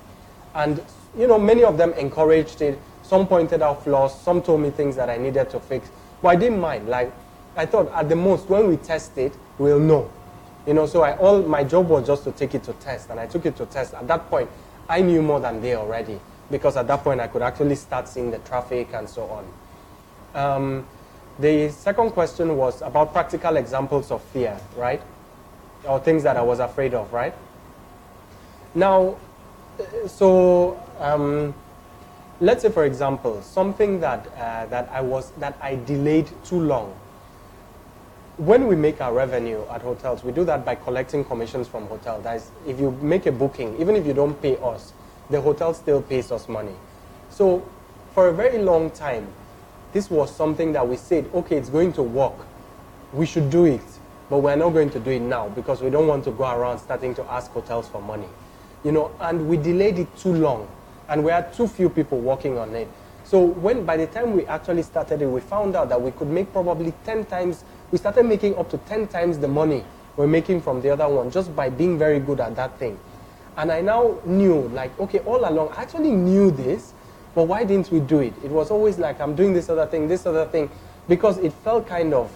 And, many of them encouraged it. Some pointed out flaws. Some told me things that I needed to fix. But I didn't mind. Like, I thought at the most, when we test it, we'll know. So my job was just to take it to test, and I took it to test. At that point, I knew more than they already, because at that point, I could actually start seeing the traffic and so on. The second question was about practical examples of fear, right? Or things that I was afraid of, right? Now, let's say, for example, something that I delayed too long. when we make our revenue at hotels, we do that by collecting commissions from hotels. That is, if you make a booking, even if you don't pay us, the hotel still pays us money. So for a very long time, this was something that we said, okay, it's going to work. We should do it, but we're not going to do it now because we don't want to go around starting to ask hotels for money. You know, and we delayed it too long, and we had too few people working on it. So by the time we actually started it, we found out that we could make probably 10 times, we started making up to 10 times the money we're making from the other one just by being very good at that thing. And I now knew, like, okay, all along, I actually knew this, but why didn't we do it? It was always like, I'm doing this other thing, because it felt kind of,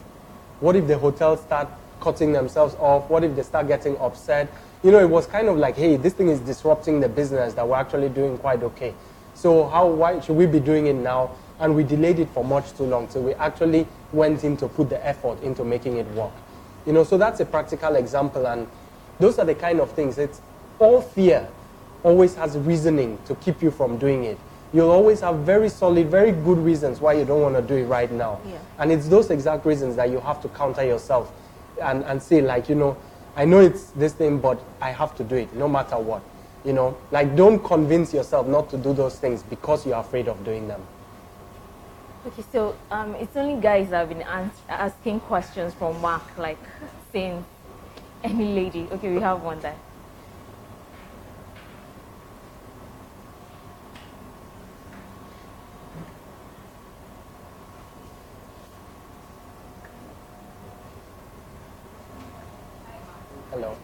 what if the hotels start cutting themselves off? What if they start getting upset? You know, it was kind of like, hey, this thing is disrupting the business that we're actually doing quite okay. So why should we be doing it now? And we delayed it for much too long. So we actually went in to put the effort into making it work. You know, so that's a practical example. And those are the kind of things. It's all fear always has reasoning to keep you from doing it. You'll always have very solid, very good reasons why you don't want to do it right now. Yeah. And it's those exact reasons that you have to counter yourself and say, like, you know, I know it's this thing, but I have to do it no matter what. You know, like, don't convince yourself not to do those things because you're afraid of doing them. Okay, so it's only guys that have been asking questions from Mark, like, saying, any lady. Okay, we have one there. Hello.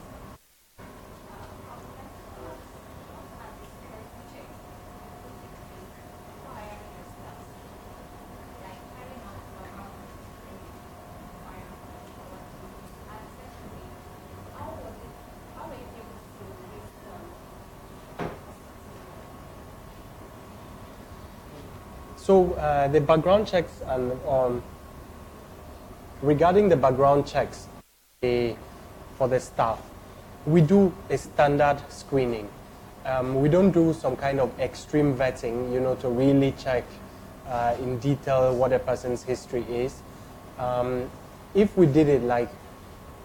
So the background checks and regarding the background checks for the staff, we do a standard screening. We don't do some kind of extreme vetting, you know, to really check in detail what a person's history is. If we did it, like,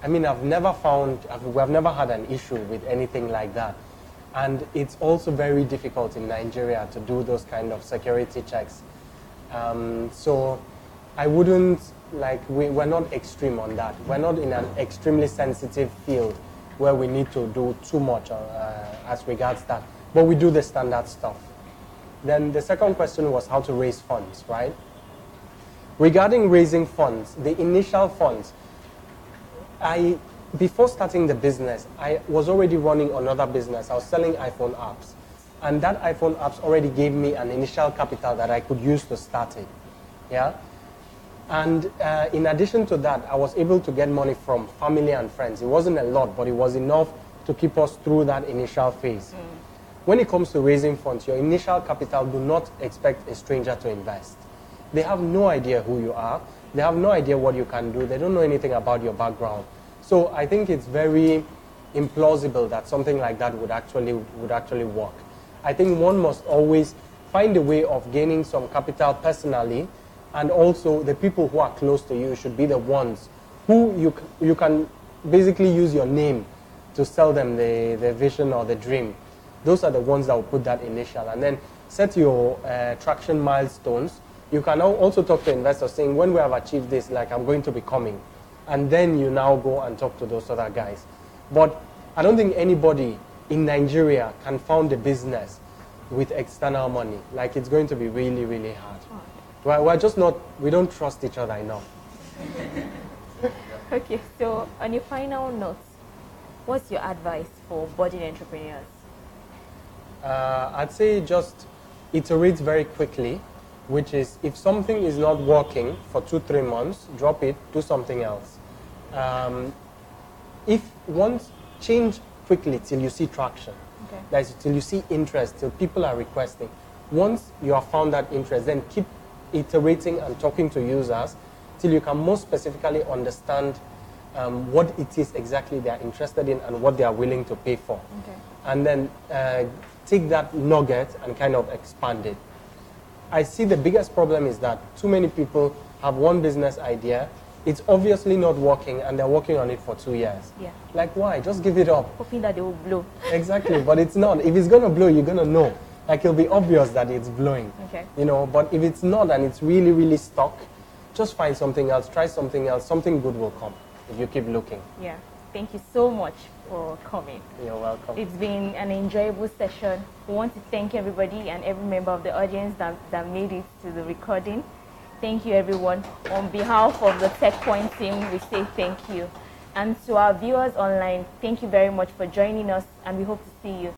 I mean, we have never had an issue with anything like that. And it's also very difficult in Nigeria to do those kind of security checks. So I wouldn't, like, we're not extreme on that. We're not in an extremely sensitive field where we need to do too much as regards that. But we do the standard stuff. Then the second question was how to raise funds, right? Regarding raising funds, the initial funds, before starting the business, I was already running another business. I was selling iPhone apps. And that iPhone apps already gave me an initial capital that I could use to start it. Yeah? And in addition to that, I was able to get money from family and friends. It wasn't a lot, but it was enough to keep us through that initial phase. When it comes to raising funds, your initial capital, do not expect a stranger to invest. They have no idea who you are. They have no idea what you can do. They don't know anything about your background. So I think it's very implausible that something like that would actually work. I think one must always find a way of gaining some capital personally, and also the people who are close to you should be the ones who you can basically use your name to sell them the vision or the dream. Those are the ones that will put that initial. And then set your traction milestones. You can also talk to investors saying, when we have achieved this, like, I'm going to be coming. And then you now go and talk to those other guys. But I don't think anybody in Nigeria can found a business with external money. Like, it's going to be really, really hard. We're just not, we don't trust each other enough. Okay, so on your final note, what's your advice for budding entrepreneurs? I'd say just iterate very quickly, which is, if something is not working for 2-3 months, drop it, do something else. If once, change quickly till you see traction. Okay. That is, till you see interest, till people are requesting. Once you have found that interest, then keep iterating and talking to users till you can more specifically understand what it is exactly they are interested in and what they are willing to pay for. Okay. And then take that nugget and kind of expand it. I see the biggest problem is that too many people have one business idea, it's obviously not working and they're working on it for 2 years. Yeah. Like, why? Just give it up. Hoping that they will blow. Exactly, but it's not. If it's going to blow, you're going to know. Like, it'll be obvious that it's blowing. Okay. You know, but if it's not and it's really, really stuck, just find something else, try something else. Something good will come if you keep looking. Yeah. Thank you so much for coming. You're welcome. It's been an enjoyable session. We want to thank everybody and every member of the audience that made it to the recording. Thank you, everyone. On behalf of the TechPoint team, we say thank you. And to our viewers online, thank you very much for joining us, and we hope to see you